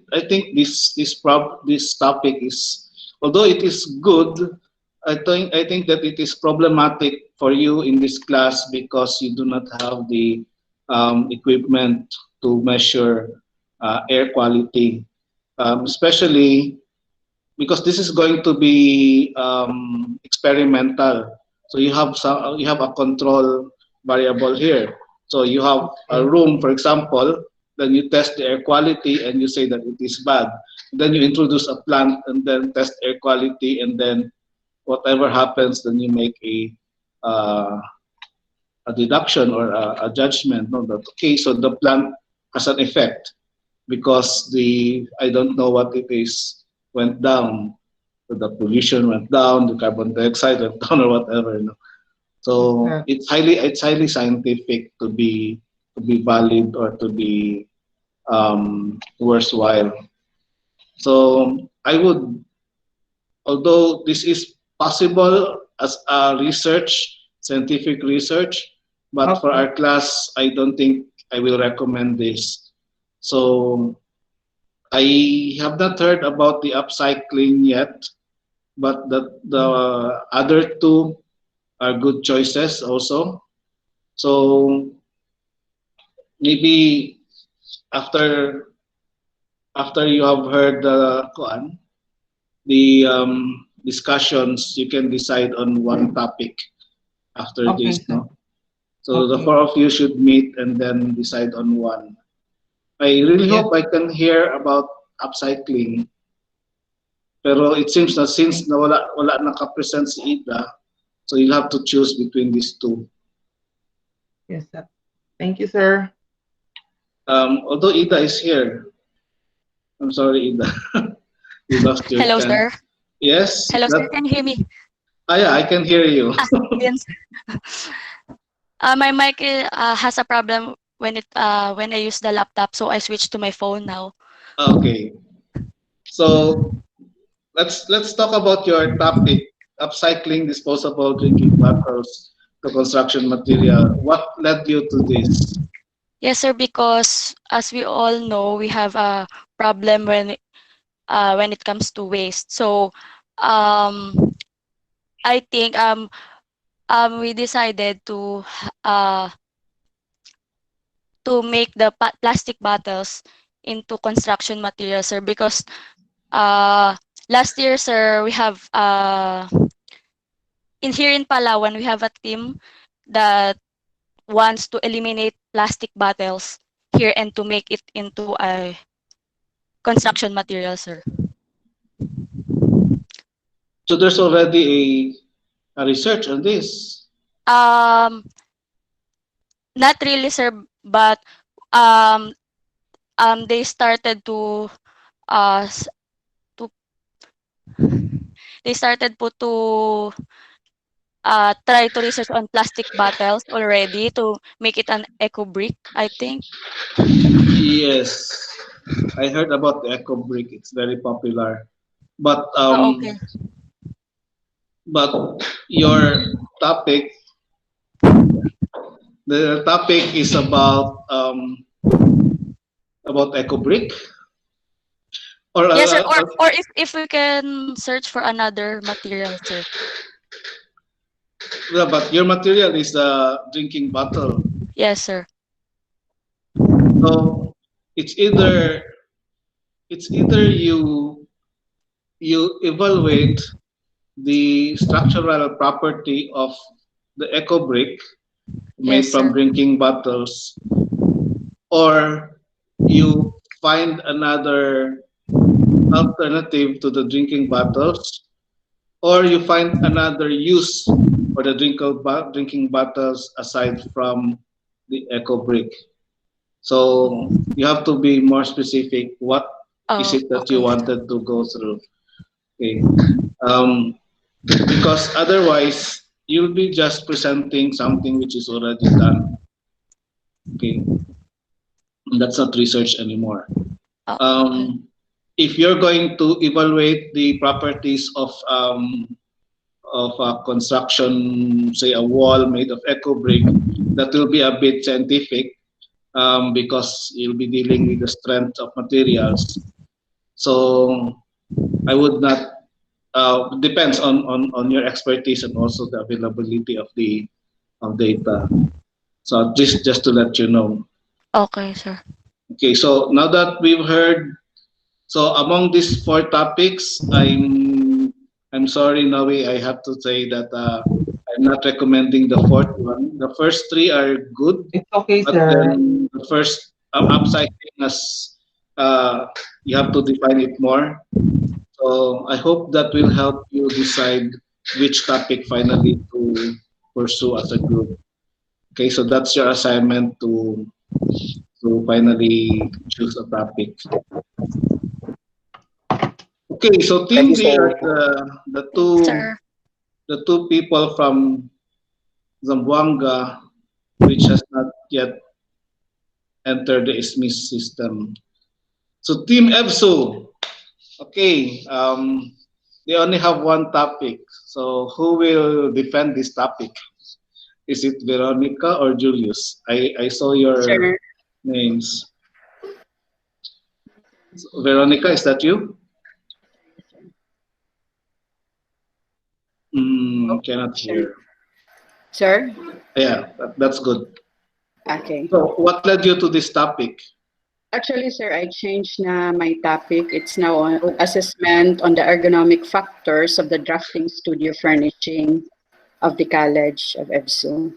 this topic is, although it is good, I think that it is problematic for you in this class because you do not have the equipment to measure air quality, especially because this is going to be experimental. So you have a control variable here. So you have a okay, room, for example, then you test the air quality and you say that it is bad. Then you introduce a plant and then test air quality, and then whatever happens, then you make uh, a deduction or a judgment. No, that okay, so the plant has an effect because the I don't know what it is went down. So the pollution went down, the carbon dioxide went down, or whatever. You know. yes, So it's highly scientific to be valid or to be worthwhile. So I would, although this is possible as a scientific research, but for okay, our class, I don't think I will recommend this. So I have not heard about the upcycling yet, but the mm, other two are good choices also. So maybe after after you have heard the discussions, you can decide on one topic after okay, this, sir. no? So the Okay, four of you should meet and then decide on one. I really yes, hope I can hear about upcycling. Pero it seems na since okay, na wala naka-present si Ida, so you'll have to choose between these two. yes, sir. Thank you, sir. Although Ida is here, I'm sorry, Ida, you lost your Hello, chance. sir. Yes, Hello, sir. that Can you hear me? yeah, I can hear you. Yes. My mic has a problem when I use the laptop, so I switched to my phone now. Okay, so let's talk about your topic: upcycling disposable drinking bottles to construction material. What led you to this? Yes, sir. Because as we all know, we have a problem when it comes to waste. So, um, I think we decided uh to make the plastic bottles into construction materials, sir. Because uh last year, sir, we have in here in Palawan, we have a team that wants to eliminate plastic bottles here and to make it into a construction material, sir. So there's already a research on this. Um, not really, sir, but um, they started to uh s- to they started po to try to research on plastic bottles already to make it an eco brick, I think. Yes, I heard about the Eco Brick. It's very popular. But Oh, okay. but your topic, the topic is about Eco Brick, or Yes, sir. Or if we can search for another material, sir. yeah, but your material is the drinking bottle. Yes, sir. So it's either you evaluate the structural property of the Eco Brick made Yes, from sir. drinking bottles, or you find another alternative to the drinking bottles, or you find another use for the drinking bottles aside from the Eco Brick. So you have to be more specific. What is Oh, it that you okay. wanted to go through? Okay. Um, because otherwise you'll be just presenting something which is already done. Okay. That's not research anymore. Oh, okay. If you're going to evaluate the properties of a construction, say a wall made of eco brick, that will be a bit scientific, because you'll be dealing with the strength of materials. So I would not. Depends on your expertise and also the availability of the of data. So just to let you know. Okay, sir. Okay, so now that we've heard, so among these four topics, I'm sorry, Noe, I have to say that I'm not recommending the fourth one. The first three are good, It's okay, but sir. then the first upcycling as you have to define it more. So I hope that will help you decide which topic finally to pursue as a group. Okay, so that's your assignment to finally choose a topic. Okay, so Thank Team you, D sir. are Sir. the two people from Zamboanga, which has not yet entered the ISMIS system. So Team EBSU, okay, they only have one topic. So who will defend this topic? Is it Veronica or Julius? I saw your Sure. names. Veronica, is that you? Cannot Sure. hear. Sir? Yeah, that's good. Okay. So what led you to this topic? Actually, sir, I changed na my topic. It's now on assessment on the ergonomic factors of the drafting studio furnishing of the College of EBSU.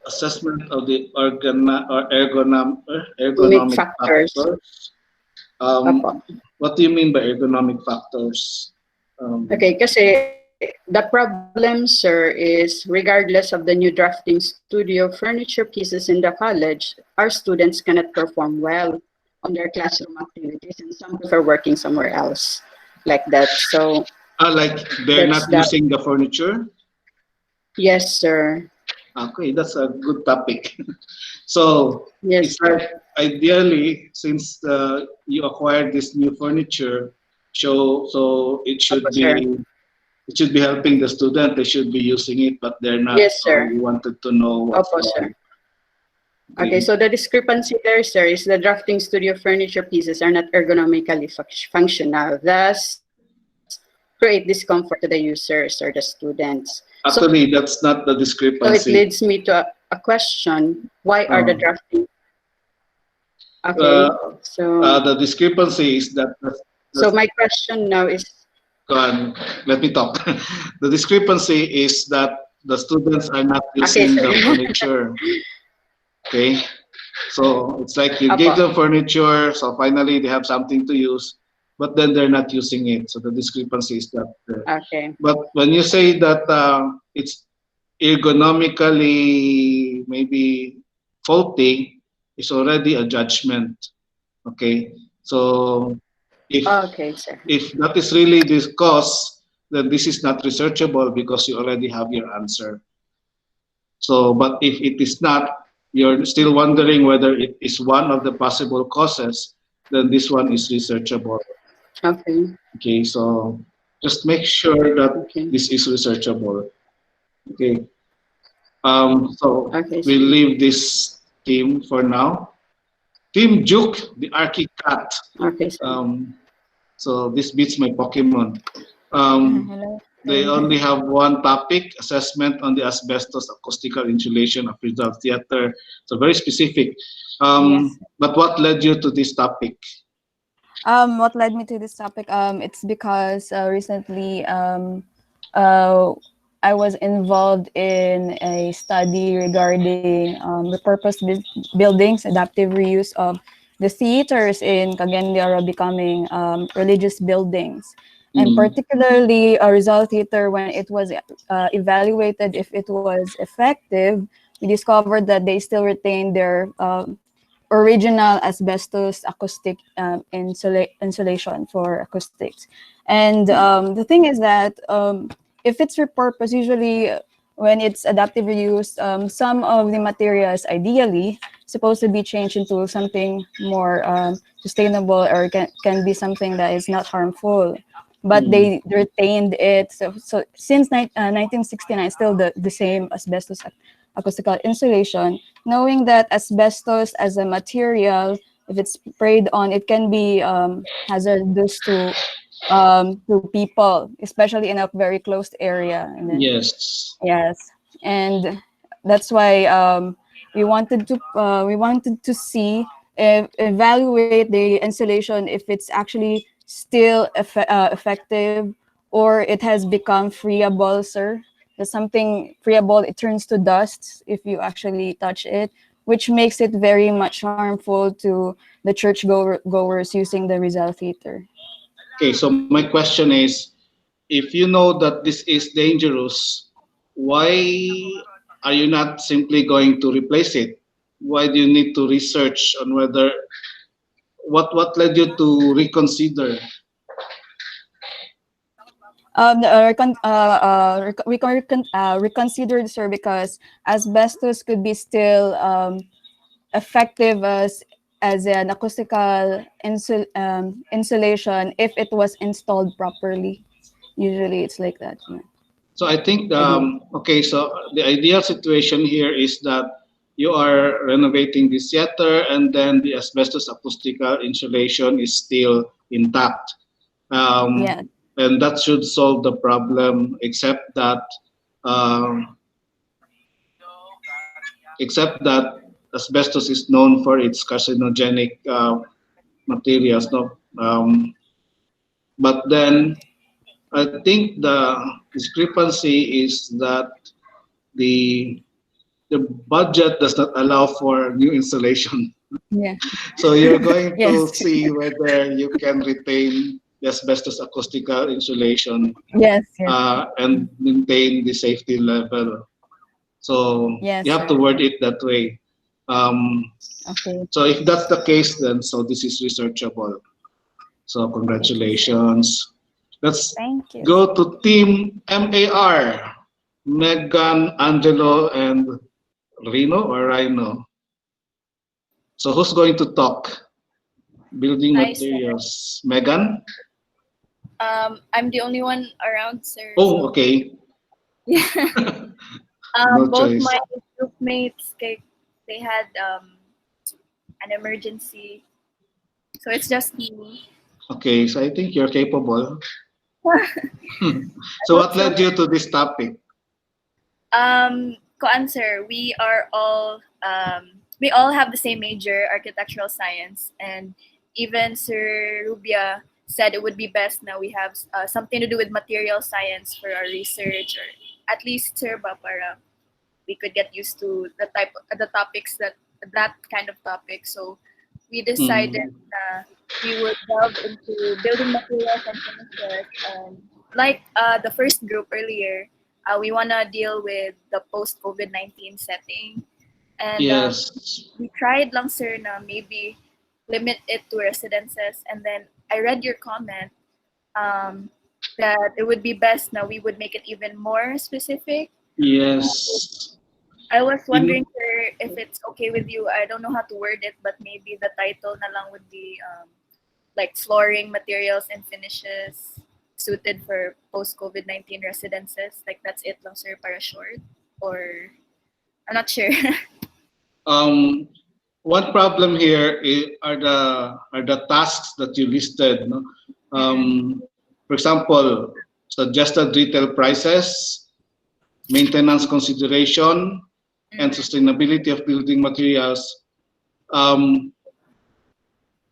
Assessment of the Ergonomic ergonomic factors. factors. Opo. What do you mean by ergonomic factors? Okay, kasi the problem, sir, is regardless of the new drafting studio furniture pieces in the college, our students cannot perform well on their classroom activities, and some prefer working somewhere else, like that. So, Like they're that's not that. using the furniture? Yes, sir. Okay, that's a good topic. So Yes, it's like ideally, since you acquired this new furniture, so Opo, sir. it should be helping the student. They should be using it, but they're not. Yes, So sir. we wanted to know what's Opo, wrong. sir. Okay, so the discrepancy there, sir, is the drafting studio furniture pieces are not ergonomically functional, thus create discomfort to the users or the students. Actually, that's not the So it discrepancy. leads me to a question: why are the drafting? Okay, so The discrepancy is that so my question now is: go on, let me talk. The discrepancy is that the students are not Okay, using sir. the furniture. Okay, so it's like you give Apo. them furniture, so finally they have something to use, but then they're not using it. So the discrepancy is that. Okay. But when you say that it's ergonomically maybe faulty, it's already a judgment. Okay, so if Okay, sir. if that is really this cause, then this is not researchable because you already have your answer. So, but if it is not, you're still wondering whether it is one of the possible causes, then this one is researchable. Okay. Okay, so just make sure that Okay. this is researchable. Okay, so Okay, we'll sir. leave this team for now. Team Juke, the Archicat. Okay, sir. So this beats my Pokemon. Um, Hello. they only have one topic, assessment on the asbestos acoustical insulation of Rizal Theater. So very specific. Yes. But what led you to this topic? What led me to this topic? It's because recently I was involved in a study regarding repurposed buildings, adaptive reuse of the theaters in Cagayan de Oro becoming religious buildings. And particularly Rizal Theater, when it was evaluated if it was effective, we discovered that they still retained their original asbestos acoustic insulation for acoustics. And the thing is that if it's repurposed, usually when it's adaptive reuse, some of the materials ideally supposed to be changed into something more sustainable or can be something that is not harmful. But they retained it. So since 1969, still the same asbestos acoustical insulation, knowing that asbestos as a material, if it's sprayed on, it can be hazardous to people, especially in a very closed area. And then, Yes. yes, and that's why we wanted to see evaluate the insulation if it's actually still effective or it has become friable, sir. There's something friable, it turns to dust if you actually touch it, which makes it very much harmful to the goers using the Rizal Theater. Okay, so my question is, if you know that this is dangerous, why are you not simply going to replace it? Why do you need to research on whether what led you to reconsider? We can reconsider, sir, because asbestos could be still effective as an acoustical insulation if it was installed properly. Usually, it's like that. Yeah. So I think okay, so the ideal situation here is that you are renovating the theater and then the asbestos acoustical insulation is still intact. Yeah. And that should solve the problem, um, except that asbestos is known for its carcinogenic materials. No, but then I think the discrepancy is that the the budget does not allow for new installation. Yeah. So you're going to Yes. see whether you can retain the asbestos acoustical insulation Yes. Yes. and maintain the safety level. So Yes, you have to sir. word it that way. Okay. So if that's the case, then so this is researchable. So congratulations. Let's Thank you. go to Team MAR, Megan, Angelo, and Rino or Rhino. So who's going to talk? Building Hi, sir. materials. Megan? I'm the only one around, sir. Oh, okay. Yeah. No Both choice. my groupmates, they had an emergency, so it's just me. Okay, so I think you're capable. So what led you to this topic? Koan, sir, we all have the same major, architectural science, and even Sir Rubia said it would be best now we have something to do with material science for our research, or at least sir, para we could get used to the topics that kind of topic. So we decided we would delve into building materials and finishes, and like the first group earlier, we wanna deal with the post COVID-19 setting, and Yes. we tried lang sir na maybe limit it to residences, and then I read your comment that it would be best now we would make it even more specific. Yes. I was In- wondering sir if it's okay with you. I don't know how to word it, but maybe the title na lang would be like flooring materials and finishes suited for post COVID-19 residences. Like that's it lang sir para short, or I'm not sure. One problem here are the tasks that you listed. No? For example, suggested retail prices, maintenance consideration, and sustainability of building materials.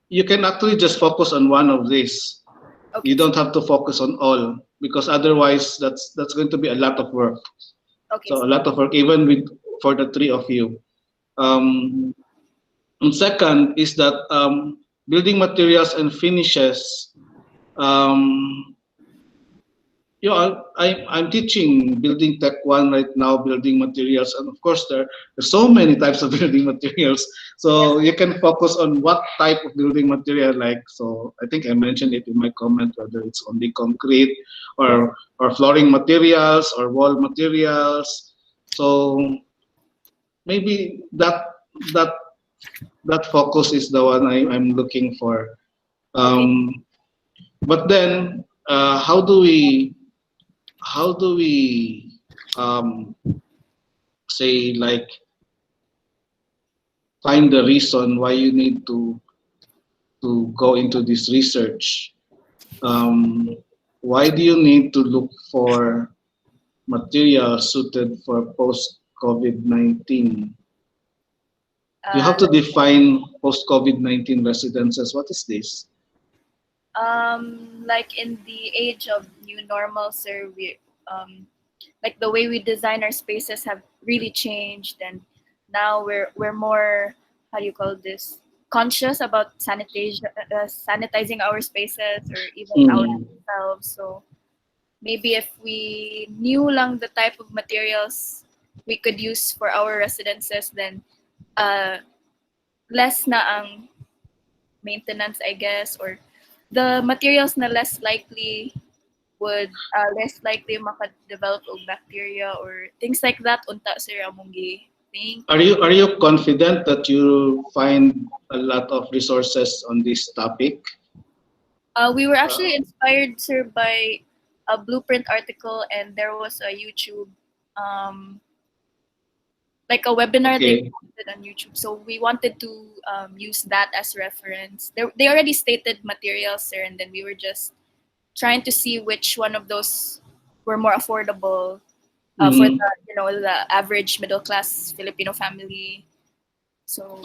You can actually just focus on one of these. Okay. You don't have to focus on all, because otherwise that's going to be a lot of work. Okay. So a lot of work even for the three of you. And second is that building materials and finishes. I'm teaching building tech 1 right now, building materials, and of course there's so many types of building materials. So you can focus on what type of building material. Like, so I think I mentioned it in my comment, whether it's only concrete or flooring materials or wall materials. So maybe that focus is the one I'm looking for. But then how do we say, like, find the reason why you need to go into this research? Why do you need to look for materials suited for post COVID-19? You have to define post COVID-19 residences. What is this? Like in the age of new normal, sir, we like the way we design our spaces have really changed, and now we're more, how do you call this, conscious about sanitizing our spaces or even ourselves. So maybe if we knew lang the type of materials we could use for our residences, then less na ang maintenance, I guess, or the materials na less likely maka-develop of bacteria or things like that. Unta sir among think. Are you confident that you find a lot of resources on this topic? We were actually inspired, sir, by a Blueprint article, and there was a YouTube, like a webinar they posted on YouTube. So we wanted to use that as reference. They already stated materials, sir, and then we were just trying to see which one of those were more affordable for the average middle class Filipino family. So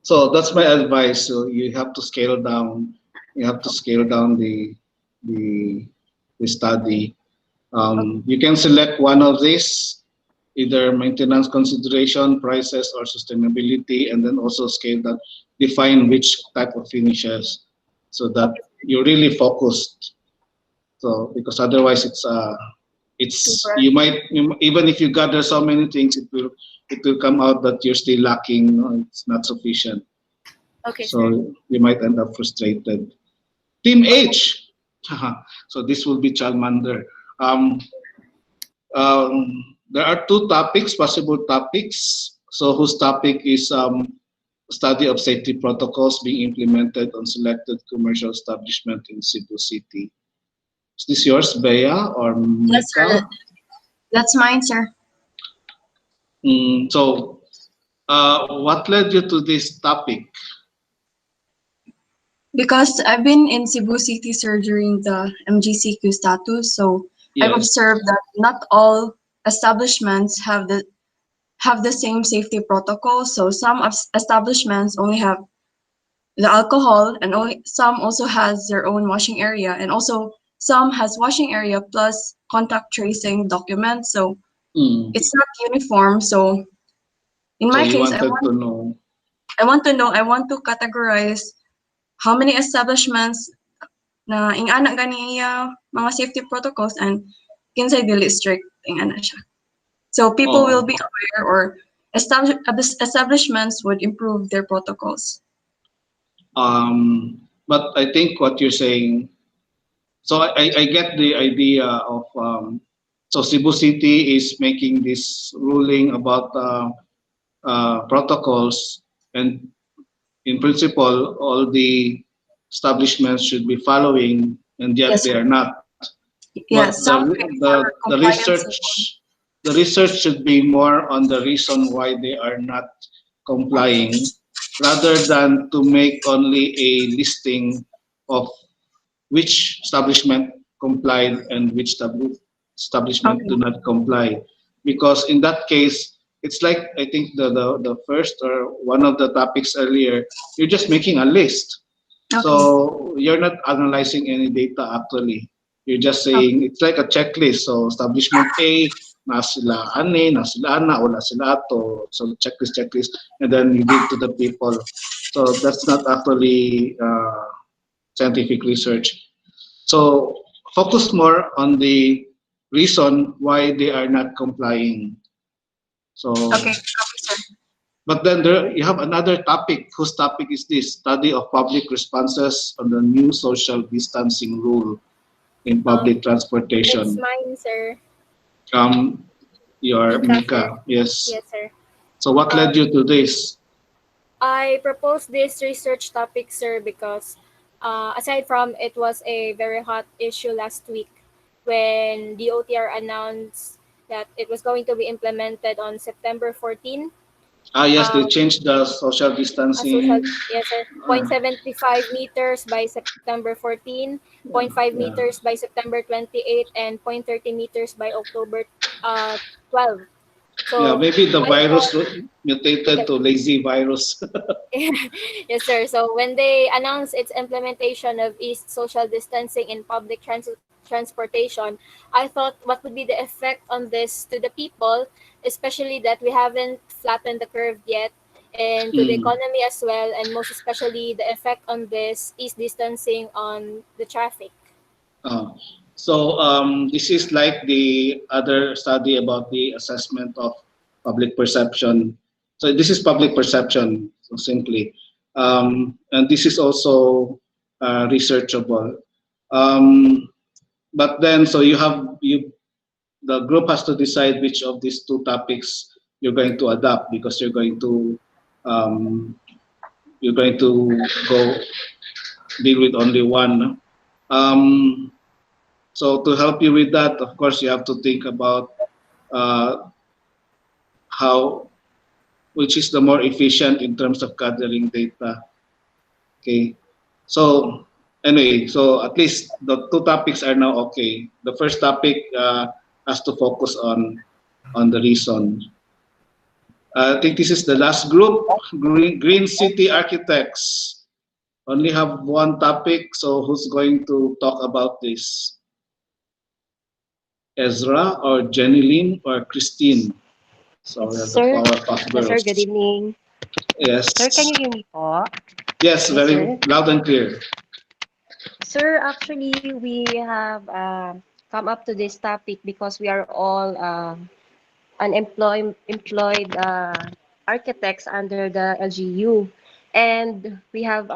so that's my advice. So you have to scale down. You have to scale down the study. You can select one of these, either maintenance consideration, prices, or sustainability, and then also scale that, define which type of finishes, so that you're really focused. So because otherwise it's you might, even if you gather so many things, it will come out that you're still lacking. It's not sufficient. Okay. So you might end up frustrated. Team H. So this will be Charmander. There are two topics, possible topics. So whose topic is study of safety protocols being implemented on selected commercial establishment in Cebu City. Is this yours, Bea or Mika? Yes, sir. That's mine, sir. So what led you to this topic? Because I've been in Cebu City, sir, during the MGCQ status, so I've observed that not all establishments have the same safety protocol. So some establishments only have the alcohol, and some also has their own washing area, and also some has washing area plus contact tracing documents. So Mm. it's not uniform. So in So my you case, wanted to know. I want to categorize how many establishments na ingana ganiya mga safety protocols and kinsay dili strict ingana siya. So people will Oh. be aware, or establishments would improve their protocols. But I think what you're saying, so I get the idea of, so Cebu City is making this ruling about protocols, and in principle, all the establishments should be following, and yet Yes, they sir. are not. Yeah, But some the research should be more on the reason why they are not complying, rather than to make only a listing of which establishment complied and which establishment do not comply. Because in that case, it's like, I think the first or one of the topics earlier, you're just making a list. So you're not analyzing any data actually. You're just saying it's like a checklist. So establishment A, na sila ani, na sila ana, wala sila ato. So checklist, and then you give to the people. So that's not actually scientific research. So focus more on the reason why they are not complying. So, Okay, copy, sir. but then you have another topic. Whose topic is this? Study of public responses on the new social distancing rule in public It's transportation. mine, sir. Your Mika, Mika, sir. yes. Yes, sir. So what led you to this? I proposed this research topic, sir, because aside from it was a very hot issue last week when DOTR announced that it was going to be implemented on September 14. Yes, they changed the social distancing. Yes, sir. 0.75 meters by September 14, 0.5 meters by September 28, and 0.30 meters by October 12. So Yeah, maybe the I virus thought, mutated to lazy virus. yes, sir. So when they announced its implementation of eased social distancing in public transportation, I thought what would be the effect on this to the people, especially that we haven't flattened the curve yet, and to the economy as well, and most especially the effect on this eased distancing on the traffic. So this is like the other study about the assessment of public perception. So this is public perception, so simply, and this is also researchable. But then, so the group has to decide which of these two topics you're going to adopt, because you're going to go deal with only one. So to help you with that, of course, you have to think about which is the more efficient in terms of gathering data. Okay. So anyway, so at least the two topics are now okay. The first topic has to focus on the reason. I think this is the last group, Green City Architects. Only have one topic, so who's going to talk about this? Ezra or Jenny Lynn or Christine? So we have the Sir, Powerpuff Girls. sir, good evening. Yes. Sir, can you hear me po? Yes, Yes, very sir. loud and clear. Sir, actually, we have come up to this topic because we are all employed architects under the LGU. And we have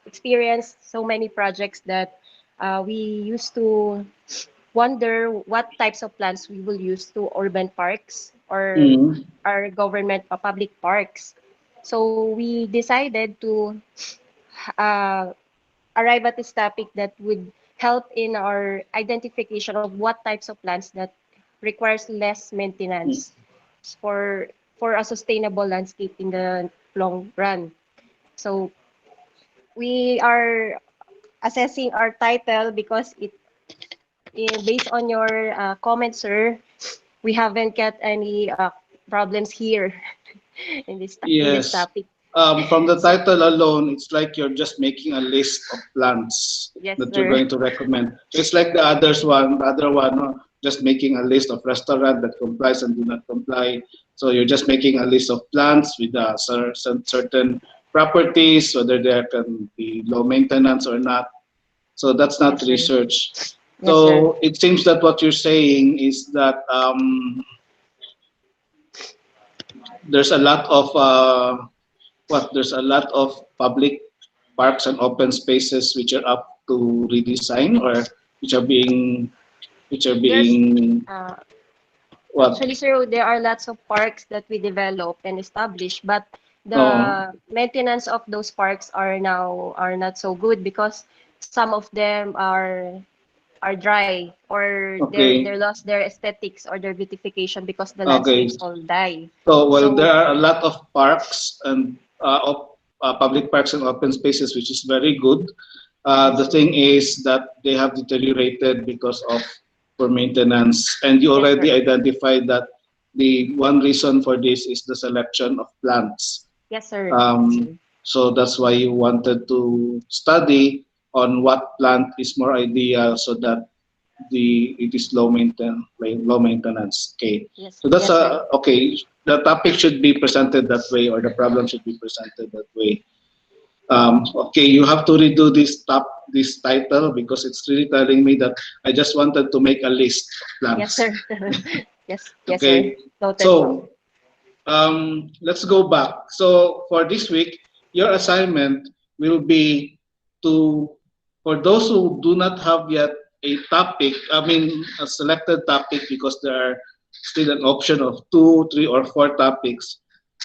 experienced so many projects that we used to wonder what types of plans we will use to urban parks or our government public parks. So we decided to uh, arrive at this topic that would help in our identification of what types of plants that requires less maintenance for a sustainable landscape in the long run. So we are assessing our title because based on your comment, sir, we haven't got any problems here in this Yes. topic. from the title alone, it's like you're just making a list of plants Yes, that you're sir. going to recommend. It's like the other one, no? Just making a list of restaurant that complies and do not comply. So you're just making a list of plants with certain properties, whether they can be low maintenance or not. So that's not Yes, sir. research. Yes, sir. So it seems that what you're saying is that there's a lot of there's a lot of public parks and open spaces which are up to redesign, or which are being which are There's being uh, what Actually, sir, there are lots of parks that we develop and establish, but no the maintenance of those parks are not so good because some of them are dry, or they okay lost their aesthetics or their beautification because the okay landscapes all die. so well So there are a lot of parks and public parks and open spaces which is very good. yes, The sir. thing is that they have deteriorated because of poor maintenance, and you Yes, already sir. identified that the one reason for this is the selection of plants. Yes, sir. Yes, Um, sir. so that's why you wanted to study on what plant is more ideal, so that it is low maintenance. Okay, Yes, so that's yes, sir. okay. The topic should be presented that way, or the problem should be presented that way. Okay, you have to redo this title, because it's really telling me that I just wanted to make a list of Yes, plants. sir. Yes, yes, sir. Okay, Noted po. so let's go back. So for this week, your assignment will be to, for those who do not have yet a topic, I mean a selected topic, because there are still an option of 2, 3, or 4 topics.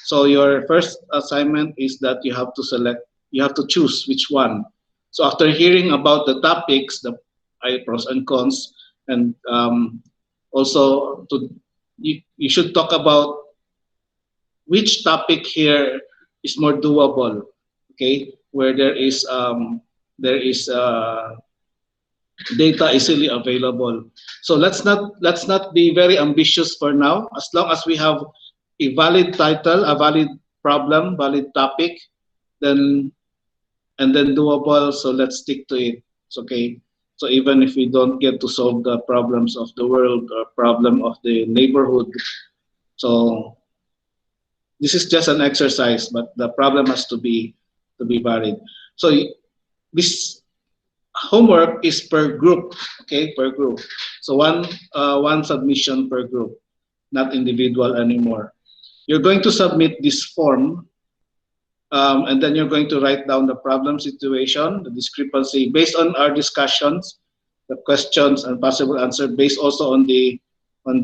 So your first assignment is that you have to choose which one. So after hearing about the topics, the pros and cons, and also you should talk about which topic here is more doable, okay, where there is data easily available. So let's not be very ambitious for now. As long as we have a valid title, a valid problem, valid topic, then and then doable, so let's stick to it. It's okay. So even if we don't get to solve the problems of the world or problem of the neighborhood, so this is just an exercise, but the problem has to be valid. So this homework is per group, okay, per group. So one submission per group, not individual anymore. You're going to submit this form, and then you're going to write down the problem situation, the discrepancy based on our discussions, the questions and possible answer based also on the on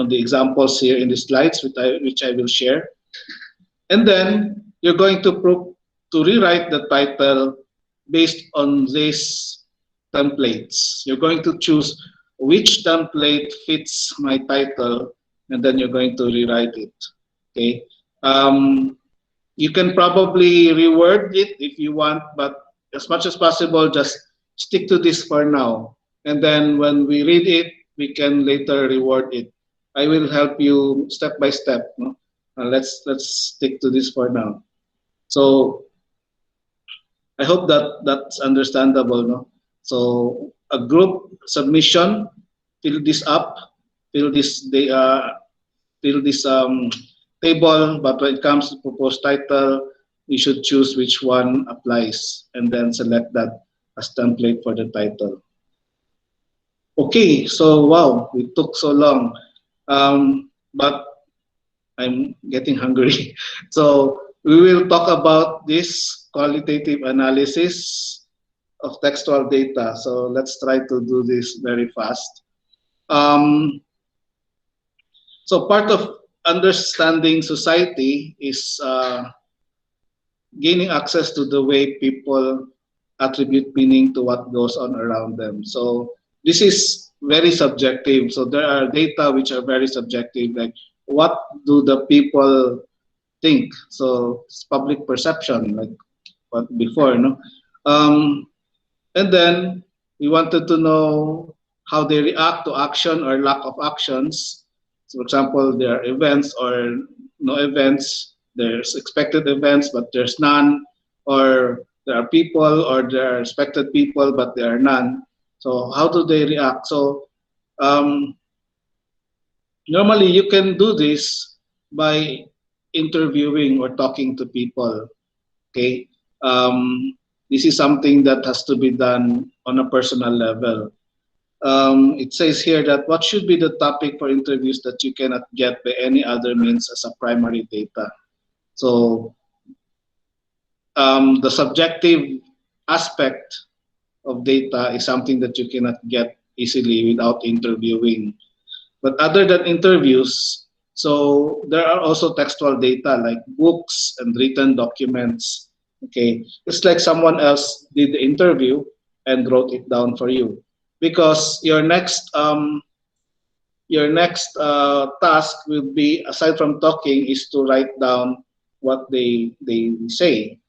the examples here in the slides, which I will share. And then you're going to rewrite the title based on these templates. You're going to choose which template fits my title, and then you're going to rewrite it. Okay. You can probably reword it if you want, but as much as possible, just stick to this for now. And then when we read it, we can later reword it. I will help you step by step. No? Let's stick to this for now. So I hope that that's understandable. No? So a group submission, fill this up, fill this they fill this table. But when it comes to proposed title, we should choose which one applies, and then select that as template for the title. Okay, so wow, it took so long, but I'm getting hungry. So we will talk about this qualitative analysis of textual data. So let's try to do this very fast. So part of understanding society is gaining access to the way people attribute meaning to what goes on around them. So this is very subjective. So there are data which are very subjective, like what do the people think? So it's public perception, like what before, no? And then we wanted to know how they react to action or lack of actions. So for example, there are events or no events. there's expected events but there's none, or there are people or there are expected people but there are none. So how do they react? So um, normally you can do this by interviewing or talking to people. Okay, this is something that has to be done on a personal level. It says here that what should be the topic for interviews that you cannot get by any other means as a primary data. So the subjective aspect of data is something that you cannot get easily without interviewing. But other than interviews, so there are also textual data like books and written documents. Okay, it's like someone else did the interview and wrote it down for you, because your next task will be, aside from talking, is to write down what they say.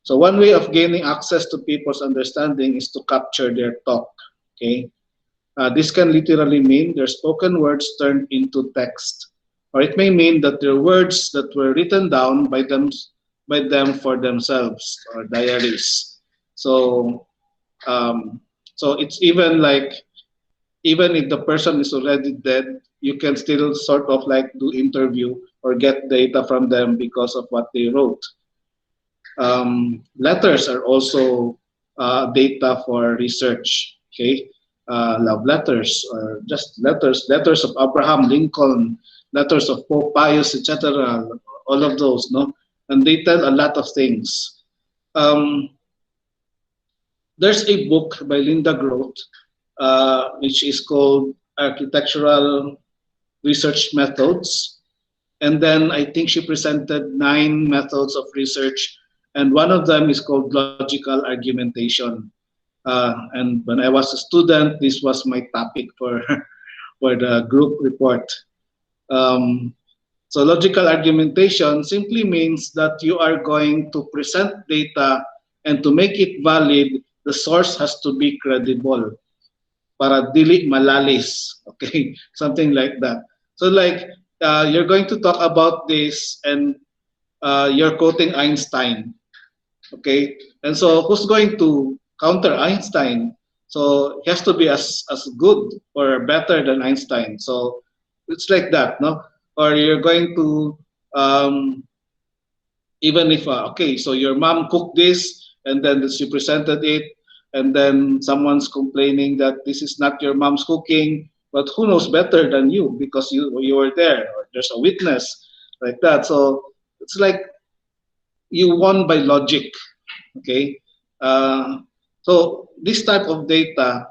So one way of gaining access to people's understanding is to capture their talk. Okay, this can literally mean their spoken words turned into text, or it may mean that their words that were written down by them for themselves, or diaries. So so it's even like, even if the person is already dead, you can still sort of like do interview or get data from them because of what they wrote. Letters are also data for research. Okay, love letters, or just letters of Abraham Lincoln, letters of Pope Pius, etc. All of those, no, and they tell a lot of things. There's a book by Linda Groth, which is called Architectural Research Methods. And then I think she presented 9 methods of research, and one of them is called logical argumentation. And when I was a student, this was my topic for, for the group report. So logical argumentation simply means that you are going to present data, and to make it valid, the source has to be credible. Para dili malalis, okay, something like that. So like you're going to talk about this, and you're quoting Einstein, okay, and so who's going to counter Einstein? So he has to be as good or better than Einstein. So it's like that, no? Or you're going to even if okay, so your mom cooked this, and then she presented it, and then someone's complaining that this is not your mom's cooking, but who knows better than you, because you were there, or there's a witness, like that. So it's like you won by logic. Okay, so this type of data,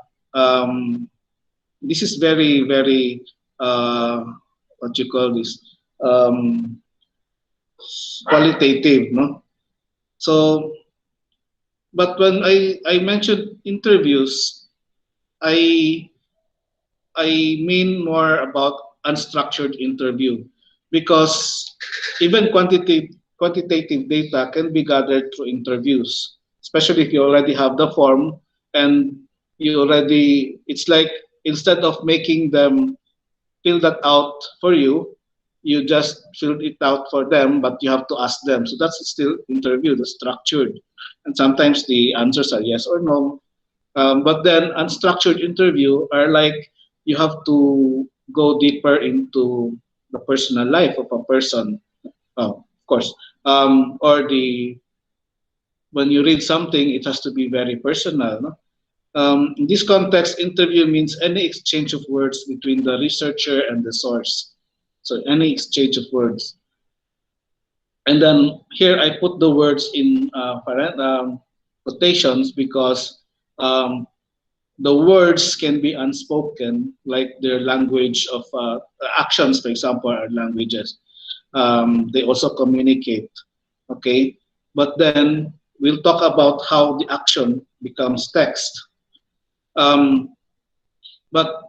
this is very what you call this, qualitative, no? So but when I mentioned interviews, I mean more about unstructured interview, because even quantitative data can be gathered through interviews, especially if you already have the form, and you already, it's like instead of making them fill that out for you, you just filled it out for them, but you have to ask them. So that's still interview, the structured. And sometimes the answers are yes or no. But then unstructured interview are like you have to go deeper into the personal life of a person, of course. Or when you read something, it has to be very personal. No? In this context, interview means any exchange of words between the researcher and the source. So any exchange of words. And then here I put the words in quotations, because the words can be unspoken, like their language of actions, for example, are languages. They also communicate, okay? But then we'll talk about how the action becomes text. But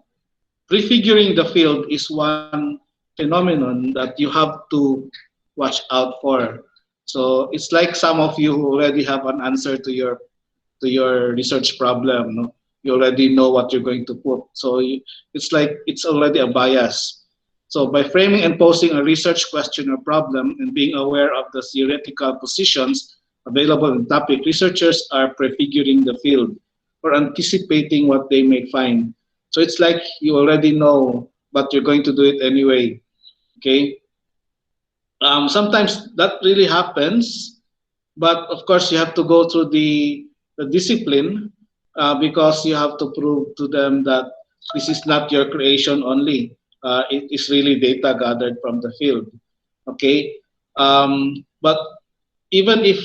prefiguring the field is one phenomenon that you have to watch out for. So it's like some of you who already have an answer to your research problem. No? You already know what you're going to put. So it's like it's already a bias. So by framing and posing a research question or problem and being aware of the theoretical positions available in topic, researchers are prefiguring the field or anticipating what they may find. So it's like you already know, but you're going to do it anyway. Okay. Sometimes that really happens, but of course you have to go through the discipline because you have to prove to them that this is not your creation only. It is really data gathered from the field. Okay. But even if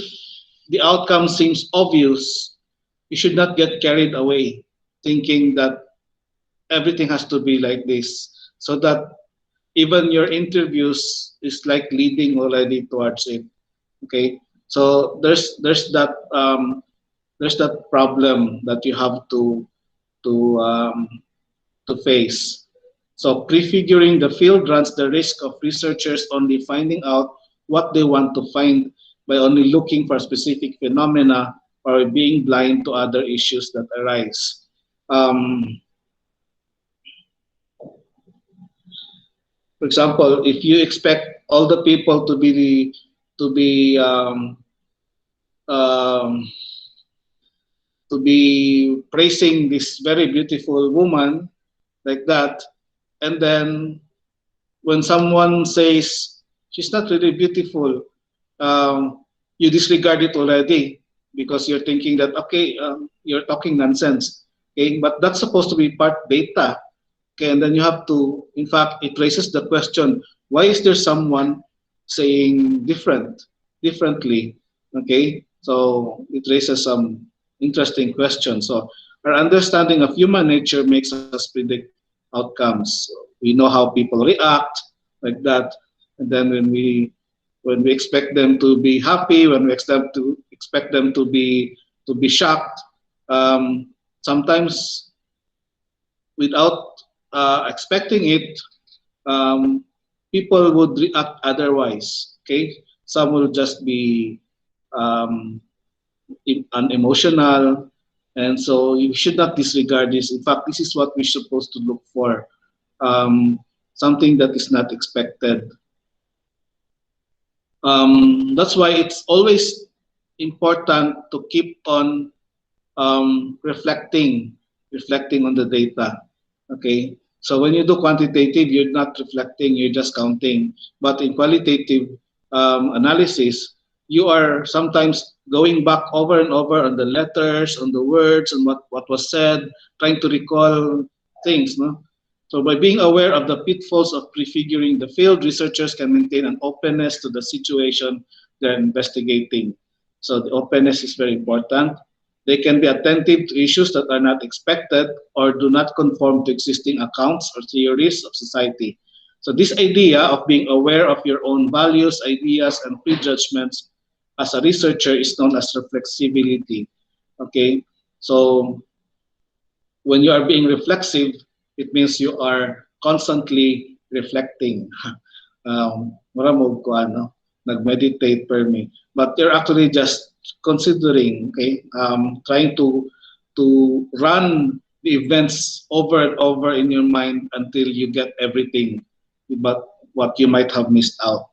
the outcome seems obvious, you should not get carried away thinking that everything has to be like this, so that even your interviews is like leading already towards it. Okay, so there's that problem that you have to um, to face. So prefiguring the field runs the risk of researchers only finding out what they want to find by only looking for specific phenomena or being blind to other issues that arise. For example, if you expect all the people to be um, to be praising this very beautiful woman like that, and then when someone says she's not really beautiful, you disregard it already because you're thinking that okay, you're talking nonsense. Okay, but that's supposed to be part data. Okay, and then you have to, in fact, it raises the question: why is there someone saying differently? Okay, so it raises some interesting questions. So our understanding of human nature makes us predict outcomes. We know how people react like that, and then when we expect them to be happy, when we expect them to be shocked, sometimes without expecting it, people would react otherwise. Okay, some will just be unemotional, and so you should not disregard this. In fact, this is what we're supposed to look for, something that is not expected. That's why it's always important to keep on reflecting on the data. Okay, so when you do quantitative, you're not reflecting, you're just counting. But in qualitative analysis, you are sometimes going back over and over on the letters, on the words, on what was said, trying to recall things. No? So by being aware of the pitfalls of prefiguring the field, researchers can maintain an openness to the situation they're investigating. So the openness is very important. They can be attentive to issues that are not expected or do not conform to existing accounts or theories of society. So this idea of being aware of your own values, ideas, and prejudgments as a researcher is known as reflexibility. Okay, so when you are being reflexive, it means you are constantly reflecting. Maramog ko ano, nag-meditate per me. But you're actually just considering, okay, trying to run the events over and over in your mind until you get everything but what you might have missed out.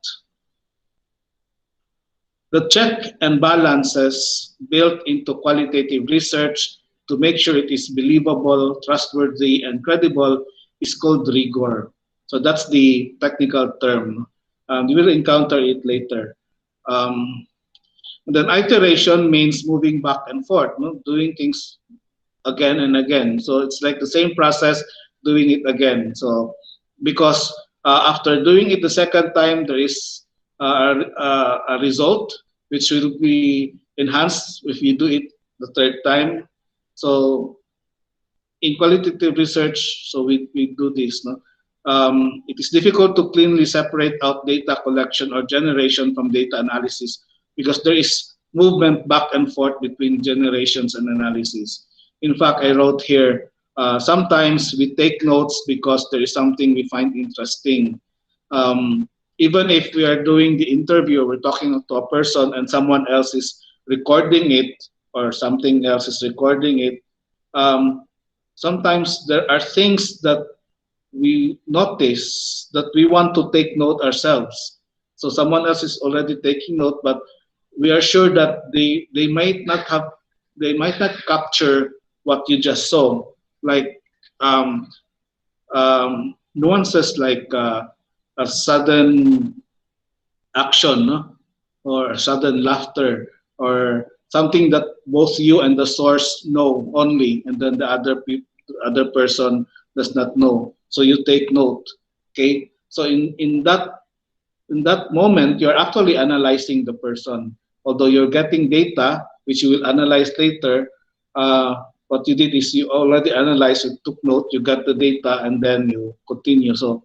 The check and balances built into qualitative research to make sure it is believable, trustworthy, and credible is called rigor. So that's the technical term. You will encounter it later. And then iteration means moving back and forth, no? Doing things again and again. So it's like the same process, doing it again. So because after doing it the second time, there is a result which will be enhanced if you do it the third time. So in qualitative research, so we do this. No? It is difficult to cleanly separate out data collection or generation from data analysis because there is movement back and forth between generations and analysis. In fact, I wrote here, sometimes we take notes because there is something we find interesting. Even if we are doing the interview, we're talking to a person and someone else is recording it or something else is recording it, sometimes there are things that we notice that we want to take note ourselves. So someone else is already taking note, but we are sure that they might not capture what you just saw, like um, nuances like a sudden action, no? Or sudden laughter, or something that both you and the source know only, and then the other person does not know. So you take note. Okay. So in that moment, you're actually analyzing the person. Although you're getting data, which you will analyze later, what you did is you already analyzed, you took note, you got the data, and then you continue. So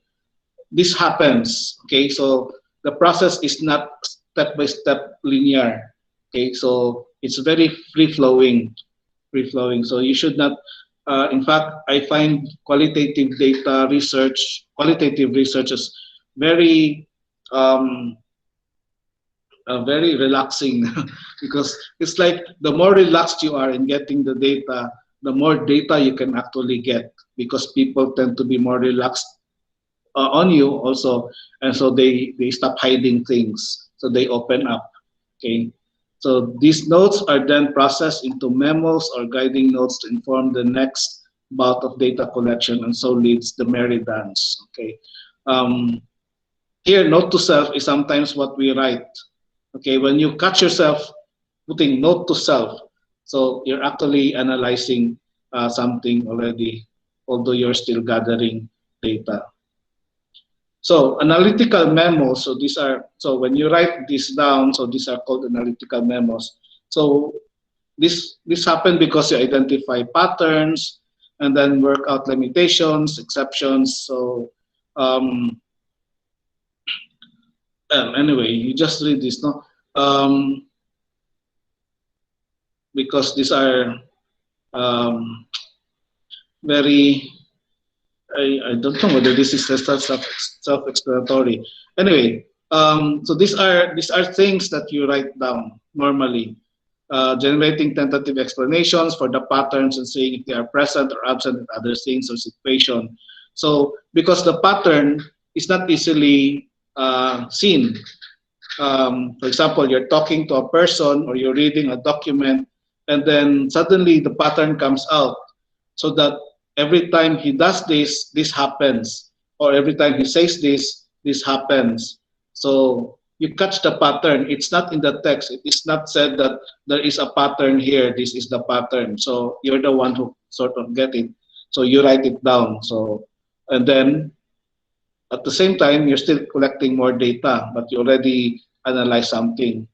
this happens. Okay, so the process is not step by step linear. Okay, so it's very free flowing, So you should not. In fact, I find qualitative research is very very relaxing because it's like the more relaxed you are in getting the data, the more data you can actually get because people tend to be more relaxed on you also, and so they stop hiding things, so they open up. Okay, so these notes are then processed into memos or guiding notes to inform the next bout of data collection, and so leads the merry dance. Okay, here note to self is sometimes what we write. Okay, when you catch yourself putting note to self, so you're actually analyzing something already, although you're still gathering data. So analytical memos, so when you write this down, so these are called analytical memos. So this happened because you identify patterns and then work out limitations, exceptions. So anyway, you just read this, no? Because these are very, I don't know whether this is self-explanatory. Anyway, so these are things that you write down normally, generating tentative explanations for the patterns and saying if they are present or absent in other things or situation. So because the pattern is not easily seen. For example, you're talking to a person or you're reading a document, and then suddenly the pattern comes out, so that every time he does this, this happens, or every time he says this, this happens. So you catch the pattern. It's not in the text. It is not said that there is a pattern here. This is the pattern. So you're the one who sort of get it. So you write it down. So, and then at the same time, you're still collecting more data, but you already analyze something.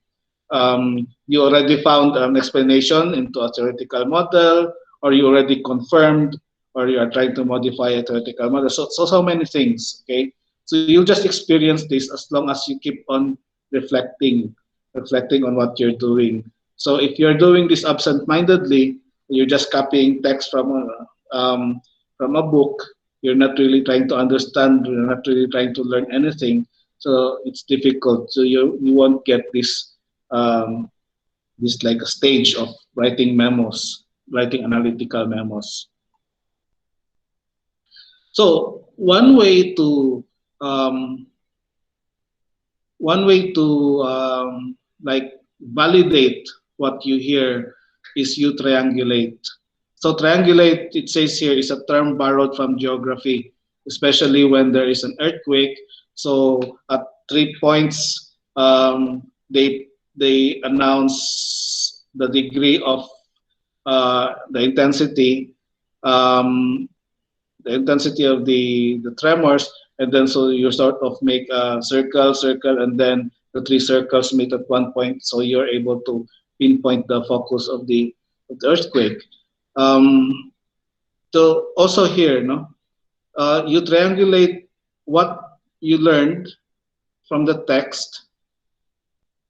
You already found an explanation into a theoretical model, or you already confirmed, or you are trying to modify a theoretical model. So many things, okay? So you'll just experience this as long as you keep on reflecting on what you're doing. So if you're doing this absent-mindedly, you're just copying text from a book, you're not really trying to understand, you're not really trying to learn anything, so it's difficult. So you won't get this this like a stage of writing memos, writing analytical memos. So one way to like validate what you hear is you triangulate. So triangulate, it says here, is a term borrowed from geography, especially when there is an earthquake. So at 3 points, they announce the degree of the intensity of the tremors, and then so you sort of make a circle, and then the 3 circles meet at 1 point, so you're able to pinpoint the focus of the earthquake. So also here, no, you triangulate what you learned from the text.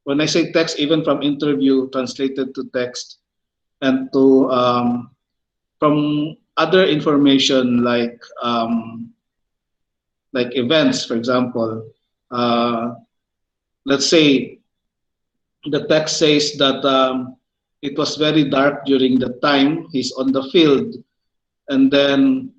When I say text, even from interview translated to text, and to from other information like events, for example. Let's say the text says that it was very dark during the time he's on the field, and then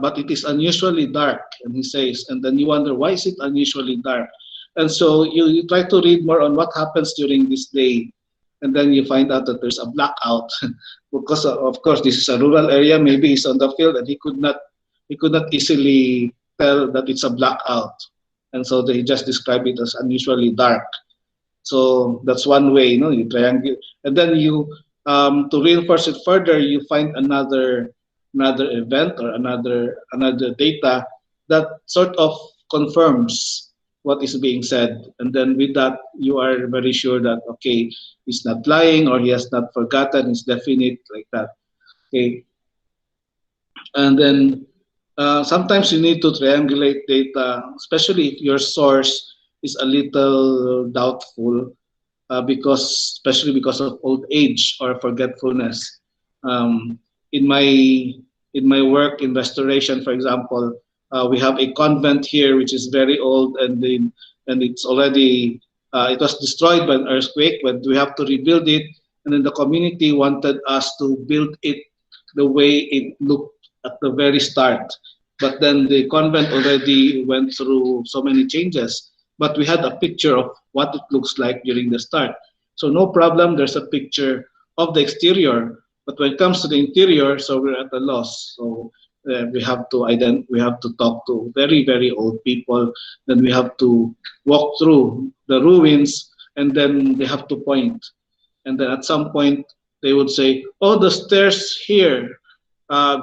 but it is unusually dark. And he says, and then you wonder, why is it unusually dark? And so you try to read more on what happens during this day, and then you find out that there's a blackout because of course this is a rural area. Maybe he's on the field and he could not easily tell that it's a blackout, and so they just describe it as unusually dark. So that's one way, you triangle, and then you to reinforce it further, you find another event or another data that sort of confirms what is being said, and then with that you are very sure that okay, he's not lying or he has not forgotten, it's definite, like that. Okay, and then sometimes you need to triangulate data, especially if your source is a little doubtful, especially because of old age or forgetfulness. In my work in restoration, for example, we have a convent here which is very old, and it's already it was destroyed by an earthquake, but we have to rebuild it. And then the community wanted us to build it the way it looked at the very start. But then the convent already went through so many changes. But we had a picture of what it looks like during the start. So no problem, there's a picture of the exterior. But when it comes to the interior, so we're at a loss. So we have to talk to very, very old people. Then we have to walk through the ruins, and then they have to point. And then at some point they would say, "Oh, the stairs here,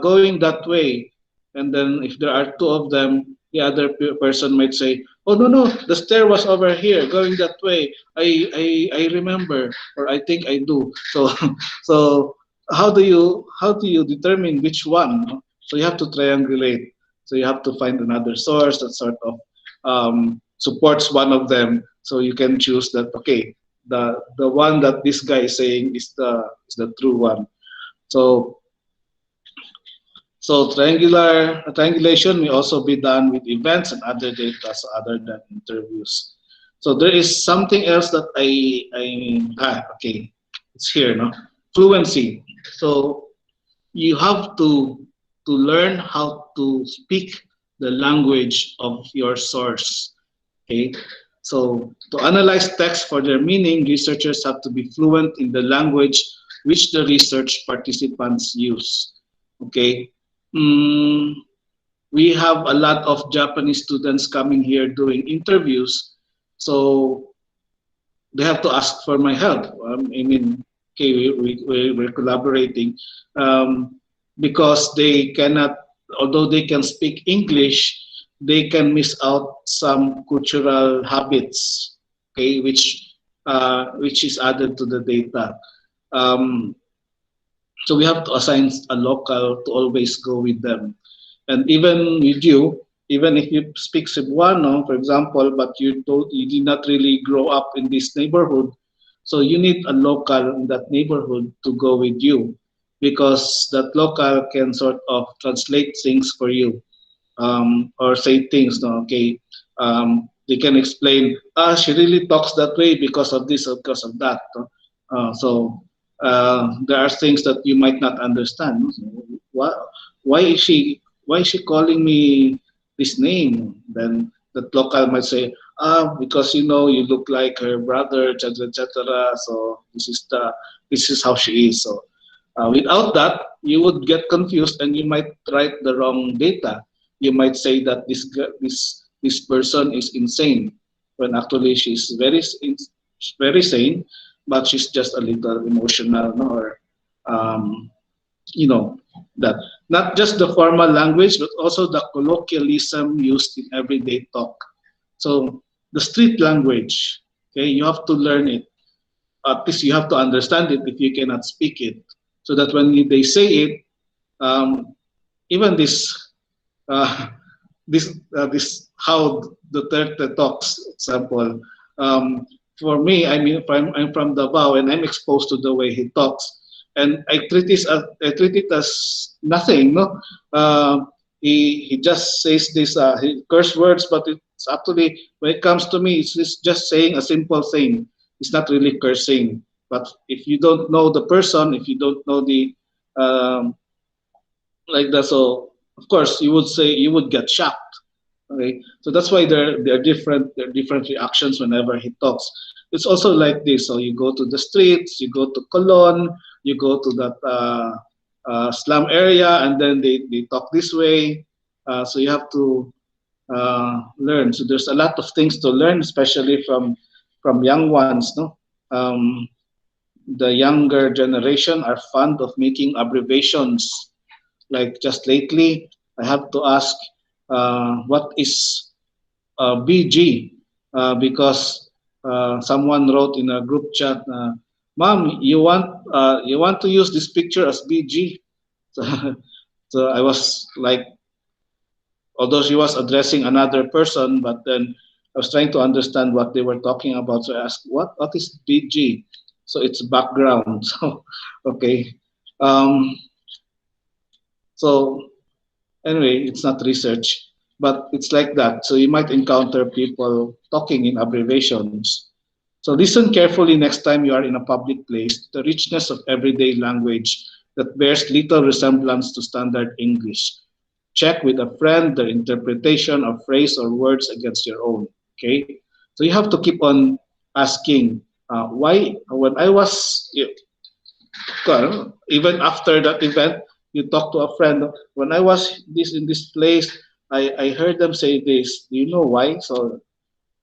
going that way." And then if there are two of them, the other person might say, "Oh, no, the stair was over here, going that way. I remember, or I think I do." So so how do you determine which one? No? So you have to triangulate. So you have to find another source that sort of supports one of them. So you can choose that. Okay, the one that this guy is saying is the true one. So triangulation may also be done with events and other data other than interviews. So there is something else that okay, it's here, no? Fluency. So you have to learn how to speak the language of your source. Okay, so to analyze text for their meaning, researchers have to be fluent in the language which the research participants use. Okay, we have a lot of Japanese students coming here doing interviews, so they have to ask for my help. Okay, we're collaborating because they cannot, although they can speak English, they can miss out some cultural habits, okay, which is added to the data. So we have to assign a local to always go with them. And even with you, even if you speak Cebuano, for example, but you did not really grow up in this neighborhood, so you need a local in that neighborhood to go with you, because that local can sort of translate things for you, or say things, no? Okay, they can explain, she really talks that way because of this or because of that. So there are things that you might not understand. Why is she calling me this name? Then the local might say, because you look like her brother, etc., etc. So this is how she is. So without that, you would get confused and you might write the wrong data. You might say that this person is insane, when actually she's very sane, but she's just a little emotional, or that not just the formal language, but also the colloquialism used in everyday talk. So the street language, okay, you have to learn it. At least you have to understand it if you cannot speak it, so that when they say it, even this how Duterte talks, example. For me, I mean, I'm from Davao, and I'm exposed to the way he talks, and I treat it as nothing. No, he just says this curse words, but it's actually, when it comes to me, it's just saying a simple thing. It's not really cursing. But if you don't know the person, if you don't know the like that, so of course, you would say you would get shocked. Okay, so that's why there are different reactions whenever he talks. It's also like this. So you go to the streets, you go to Cologne, you go to that slum area, and then they talk this way. So you have to learn. So there's a lot of things to learn, especially from young ones. No, the younger generation are fond of making abbreviations. Like just lately, I have to ask what is BG because someone wrote in a group chat, "Mom, you want to use this picture as BG?" So, so I was like, although she was addressing another person, but then I was trying to understand what they were talking about. So I asked, what is BG? So it's background. So okay. Um, so anyway, it's not research, but it's like that. So you might encounter people talking in abbreviations. So listen carefully next time you are in a public place, the richness of everyday language that bears little resemblance to standard English. Check with a friend their interpretation of phrase or words against your own. Okay, so you have to keep on asking why. When I was well, even after that event, you talk to a friend. When I was in this place, I heard them say this. Do you know why? So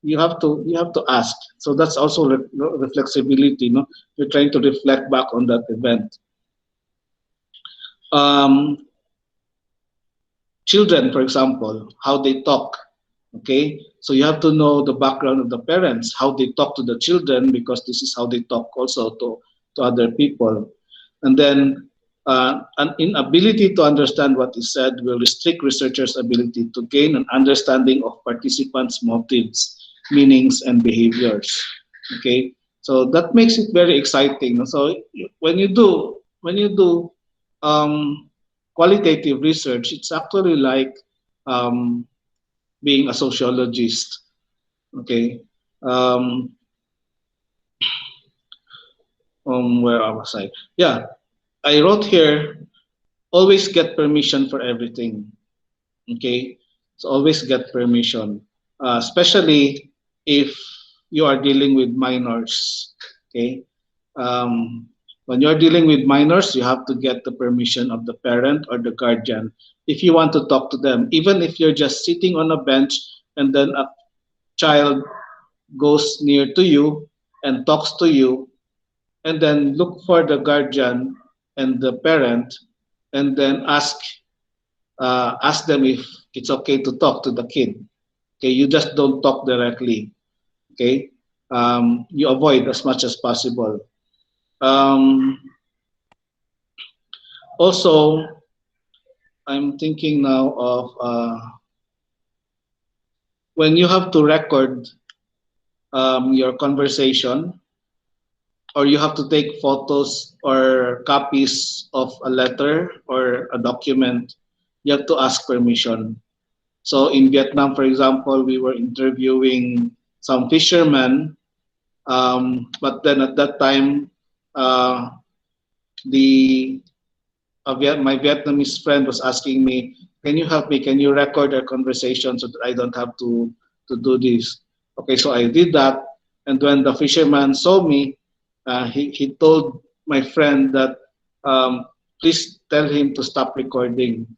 you have to ask. So that's also reflexibility. No, you're trying to reflect back on that event. Um, Children, for example, how they talk. Okay, so you have to know the background of the parents, how they talk to the children, because this is how they talk also to other people. And then an inability to understand what is said will restrict researchers' ability to gain an understanding of participants' motives, meanings, and behaviors. Okay, so that makes it very exciting. So when you do qualitative research, it's actually like being a sociologist. Okay. Where was I? Yeah, I wrote here, always get permission for everything. Okay, so always get permission, especially if you are dealing with minors. Okay, um, when you're dealing with minors, you have to get the permission of the parent or the guardian if you want to talk to them. Even if you're just sitting on a bench and then a child goes near to you and talks to you, and then look for the guardian and the parent, and then ask them if it's okay to talk to the kid. Okay, you just don't talk directly. Okay, you avoid as much as possible. Um, Also, I'm thinking now of when you have to record your conversation, or you have to take photos or copies of a letter or a document, you have to ask permission. So in Vietnam, for example, we were interviewing some fishermen, but then at that time, the my Vietnamese friend was asking me, "Can you help me? Can you record our conversation so that I don't have to do this?" Okay, so I did that, and when the fisherman saw me, he told my friend that please tell him to stop recording.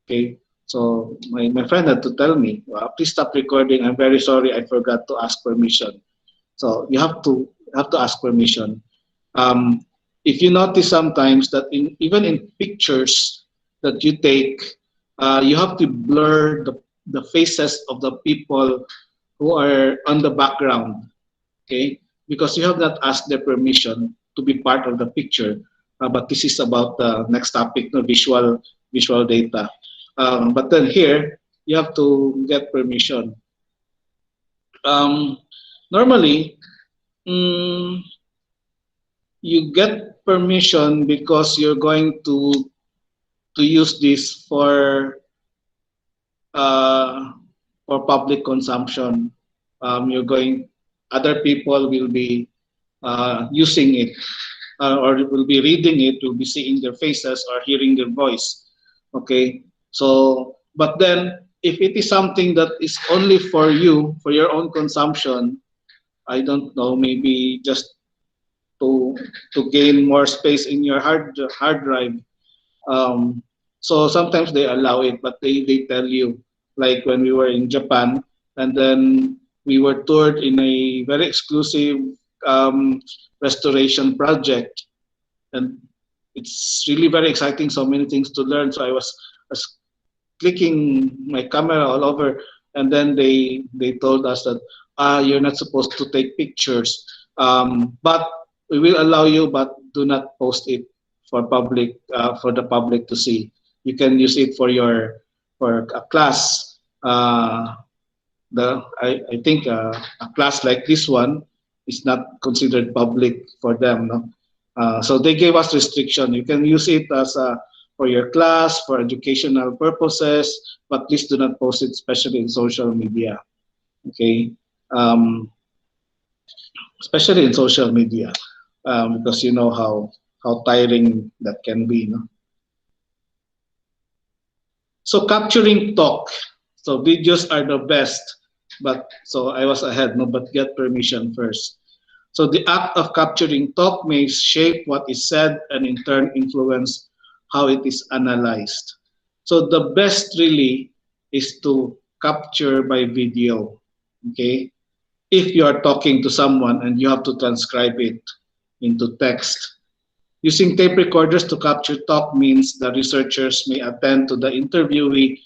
Okay, so my friend had to tell me, please stop recording. I'm very sorry, I forgot to ask permission. So you have to ask permission. If you notice sometimes that even in pictures that you take, you have to blur the faces of the people who are on the background, okay? Because you have not asked their permission to be part of the picture. But this is about the next topic, no, visual data. But then here, you have to get permission. Normally, you get permission because you're going to use this for public consumption. Other people will be using it, or will be reading it, will be seeing their faces or hearing their voice. Okay, So, but then if it is something that is only for you, for your own consumption, I don't know, maybe just to gain more space in your hard drive. Um, so sometimes they allow it, but they tell you, like when we were in Japan, and then we were toured in a very exclusive restoration project, and it's really very exciting. So many things to learn. So I was clicking my camera all over, and then they told us that you're not supposed to take pictures, but we will allow you, but do not post it for the public to see. You can use it for a class. I think a class like this one is not considered public for them. No? So they gave us restriction. You can use it as for your class, for educational purposes, but please do not post it, especially in social media. Okay, especially in social media, because you know how tiring that can be. No? So capturing talk. So videos are the best, but so I was ahead. No, but get permission first. So the act of capturing talk may shape what is said and in turn influence how it is analyzed. So the best really is to capture by video, okay? If you are talking to someone and you have to transcribe it into text. Using tape recorders to capture talk means the researchers may attend to the interviewee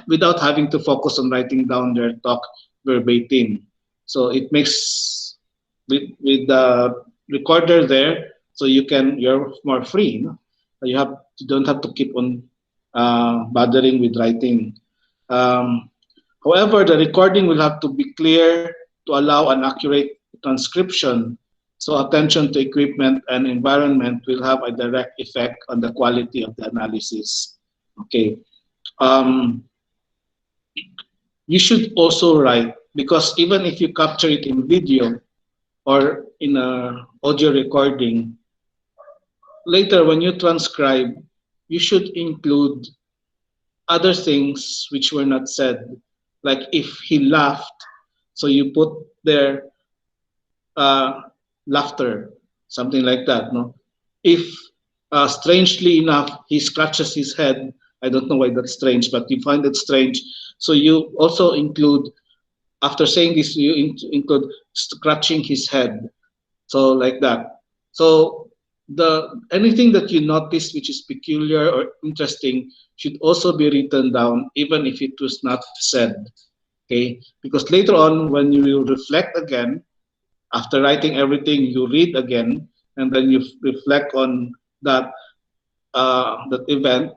without having to focus on writing down their talk verbatim. So it makes with the recorder there, so you're more free. No? You don't have to keep on bothering with writing. However, the recording will have to be clear to allow an accurate transcription. So attention to equipment and environment will have a direct effect on the quality of the analysis. Okay. You should also write, because even if you capture it in video or in a audio recording, later when you transcribe, you should include other things which were not said. Like if he laughed, so you put there laughter, something like that. No, if strangely enough he scratches his head, I don't know why that's strange, but you find it strange. So you also include, after saying this, you include scratching his head. So like that. So anything that you notice which is peculiar or interesting should also be written down, even if it was not said. Okay, because later on when you will reflect again, after writing everything, you read again, and then you reflect on that that event.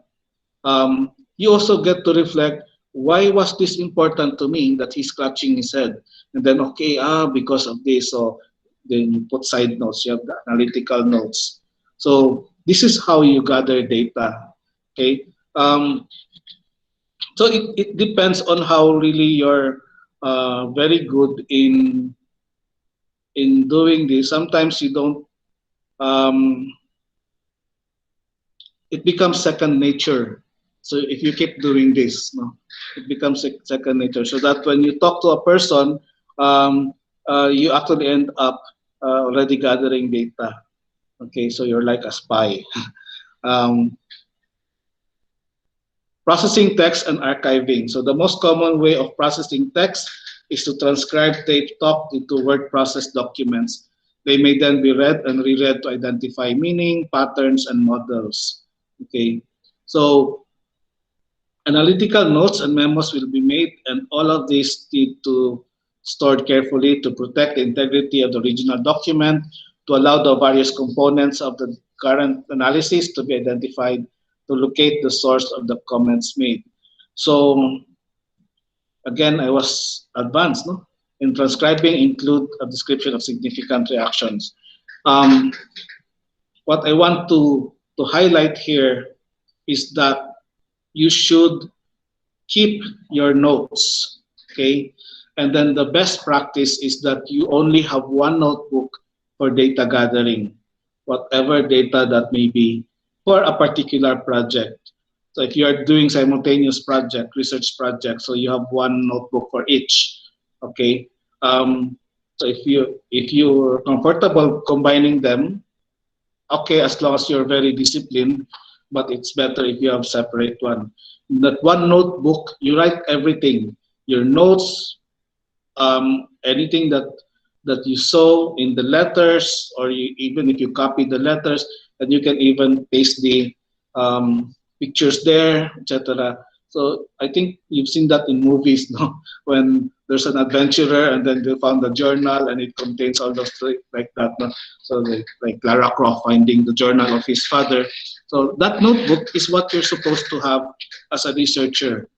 You also get to reflect, why was this important to me that he's scratching his head? And then, okay, because of this. So then you put side notes, you have the analytical notes. So this is how you gather data. Okay. So it depends on how really you're very good in doing this. Sometimes you don't, it becomes second nature. So if you keep doing this, no, it becomes second nature. So that when you talk to a person, you actually end up already gathering data. Okay, so you're like a spy. Processing text and archiving. So the most common way of processing text is to transcribe tape talk into word processed documents. They may then be read and reread to identify meaning, patterns, and models. Okay, so analytical notes and memos will be made, and all of these need to stored carefully to protect the integrity of the original document, to allow the various components of the current analysis to be identified, to locate the source of the comments made. So again, I was advanced, no? In transcribing, include a description of significant reactions. What I want to highlight here is that you should keep your notes, okay? And then the best practice is that you only have one notebook for data gathering, whatever data that may be for a particular project. So if you are doing simultaneous project, research project, so you have one notebook for each. Okay. So if you're comfortable combining them, okay, as long as you're very disciplined, but it's better if you have separate one. In that one notebook, you write everything, your notes, anything that you saw in the letters, or even if you copy the letters, and you can even paste the pictures there, etc. So I think you've seen that in movies, no? When there's an adventurer and then they found a journal and it contains all those like that. No? So like Lara Croft finding the journal of his father. So that notebook is what you're supposed to have as a researcher.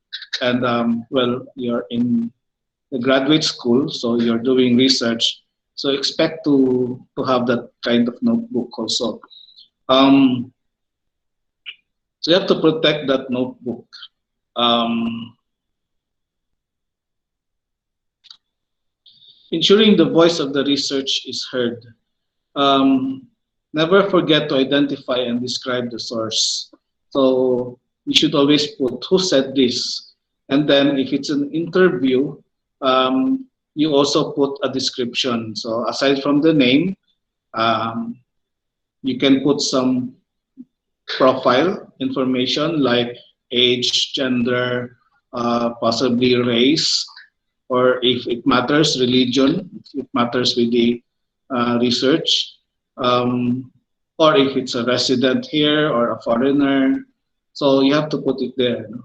And well, you're in the graduate school, so you're doing research. So expect to have that kind of notebook also. So you have to protect that notebook. Ensuring the voice of the research is heard. Never forget to identify and describe the source. So you should always put who said this. And then if it's an interview, you also put a description. So aside from the name, you can put some profile information like age, gender, possibly race, or if it matters, religion, if it matters with the research, or if it's a resident here or a foreigner. So you have to put it there. No?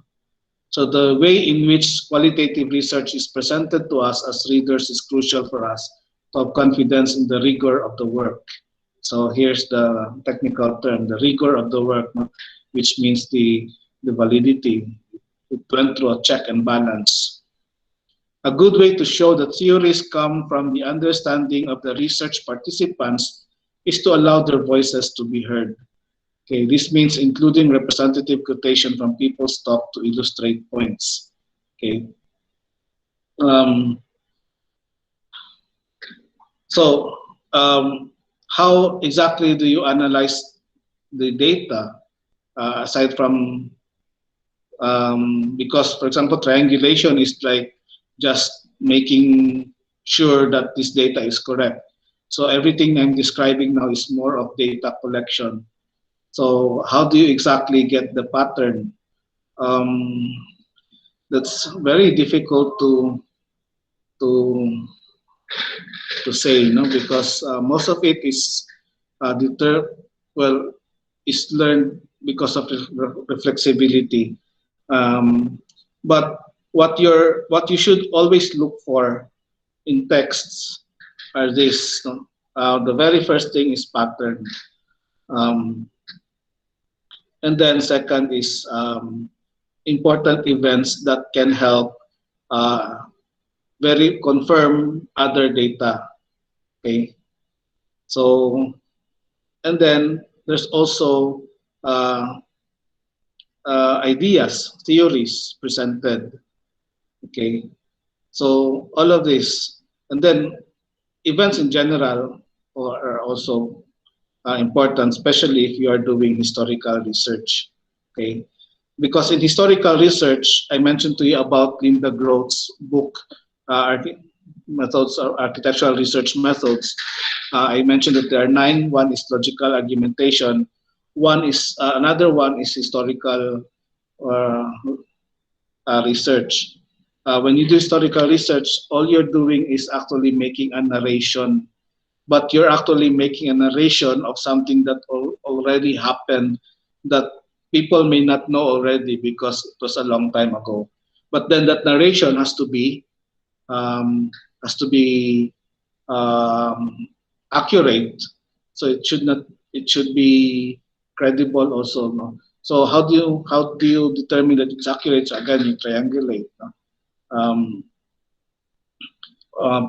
So the way in which qualitative research is presented to us as readers is crucial for us to have confidence in the rigor of the work. So here's the technical term, the rigor of the work, no? Which means the validity. It went through a check and balance. A good way to show that theories come from the understanding of the research participants is to allow their voices to be heard. Okay, this means including representative quotation from people's talk to illustrate points. Okay. How exactly do you analyze the data aside from because, for example, triangulation is like just making sure that this data is correct. So everything I'm describing now is more of data collection. So how do you exactly get the pattern? That's very difficult to say, because most of it is is learned because of reflexibility. But what you should always look for in texts are this. The very first thing is pattern, and then second is important events that can help very confirm other data. Okay, so and then there's also ideas, theories presented. Okay, so all of this, and then events in general are also important, especially if you are doing historical research. Okay, because in historical research, I mentioned to you about Linda Groth's book, Methods or Architectural Research Methods. I mentioned that there are 9. One is logical argumentation. Another one is historical research. When you do historical research, all you're doing is actually making a narration, but you're actually making a narration of something that already happened that people may not know already because it was a long time ago. But then that narration has to be accurate. So it should be credible also. No? So how do you determine that it's accurate? So again, you triangulate. No?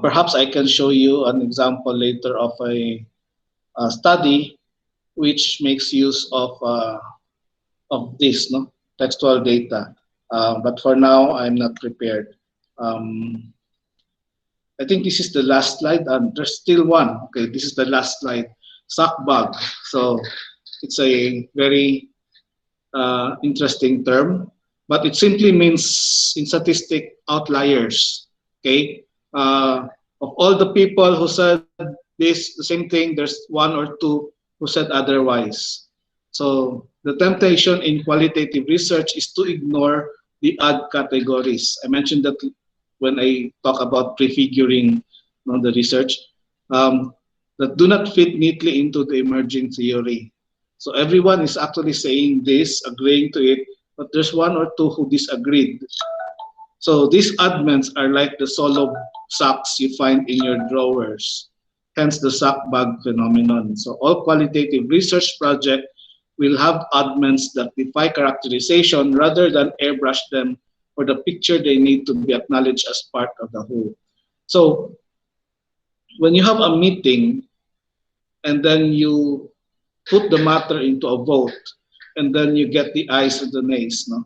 Perhaps I can show you an example later of a study which makes use of this, no, textual data. But for now, I'm not prepared. I think this is the last slide, and there's still one. Okay, this is the last slide. Sock bug. So it's a very interesting term, but it simply means in statistic outliers. Okay, of all the people who said this the same thing, there's one or two who said otherwise. So the temptation in qualitative research is to ignore the odd categories. I mentioned that when I talk about prefiguring the research, that do not fit neatly into the emerging theory. So everyone is actually saying this, agreeing to it, but there's one or two who disagreed. So these oddments are like the solo socks you find in your drawers, hence the sock bag phenomenon. So all qualitative research projects will have oddments that defy characterization rather than airbrush them for the picture they need to be acknowledged as part of the whole. So when you have a meeting and then you put the matter into a vote and then you get the ayes and the nays, no?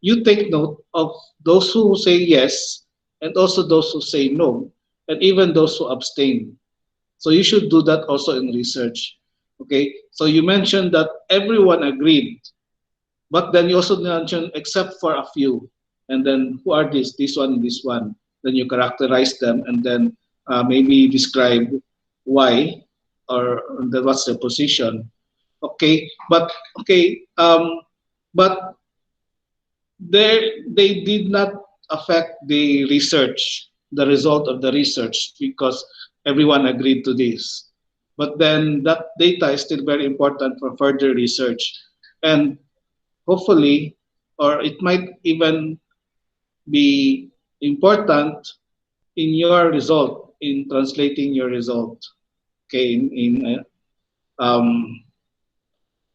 You take note of those who say yes and also those who say no, and even those who abstain. So you should do that also in research. Okay, so you mentioned that everyone agreed, but then you also mentioned except for a few, and then who are this one, this one. Then you characterize them, and then maybe describe why or what's their position. Okay, but they did not affect the research, the result of the research, because everyone agreed to this. But then that data is still very important for further research. And hopefully, or it might even be important in your result, in translating your result. Okay,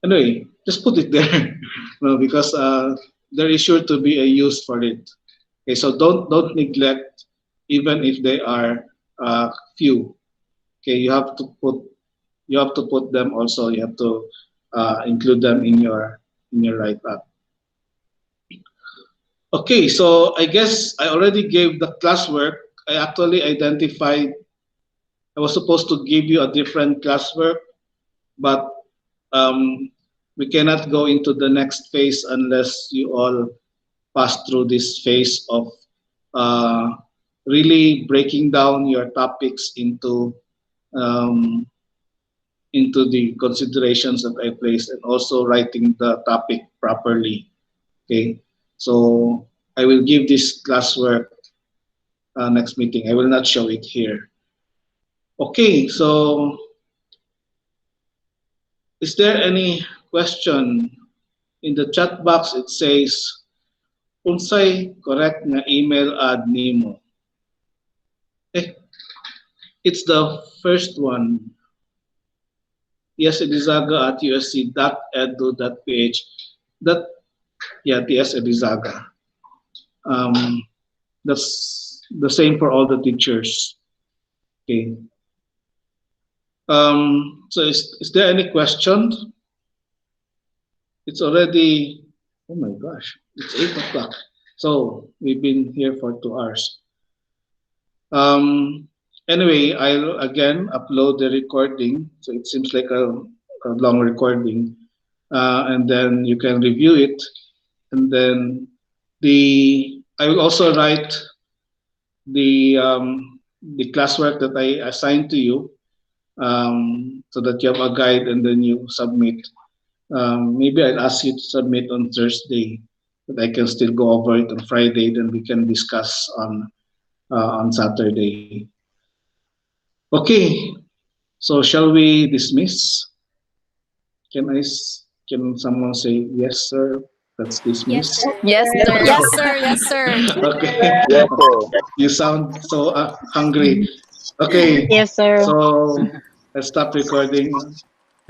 anyway, just put it there, no, because there is sure to be a use for it. Okay, so don't neglect, even if they are few. Okay, you have to put them also. You have to include them in your write-up. Okay, so I guess I already gave the classwork. I actually identified. I was supposed to give you a different classwork, but we cannot go into the next phase unless you all pass through this phase of really breaking down your topics into the considerations that I placed, and also writing the topic properly. Okay, so I will give this classwork next meeting. I will not show it here. Okay, so is there any question? In the chat box it says, unsay correct na email ad nimo? It's the first one. tsedizaga@usc.edu.ph. That, yeah, TS Edizaga. That's the same for all the teachers. Okay. So is there any questions? It's already, oh my gosh, it's 8 o'clock. So we've been here for 2 hours. Anyway, I'll again upload the recording. So it seems like a long recording. And then you can review it. And then I will also write the classwork that I assigned to you, so that you have a guide and then you submit. Maybe I'll ask you to submit on Thursday, but I can still go over it on Friday. Then we can discuss on Saturday. Okay, so shall we dismiss? Can someone say yes, sir? Let's dismiss. Yes, sir. Yes, sir. Yes, sir. Okay. Yes, sir. You sound so hungry. Okay. Yes, sir. So let's stop recording.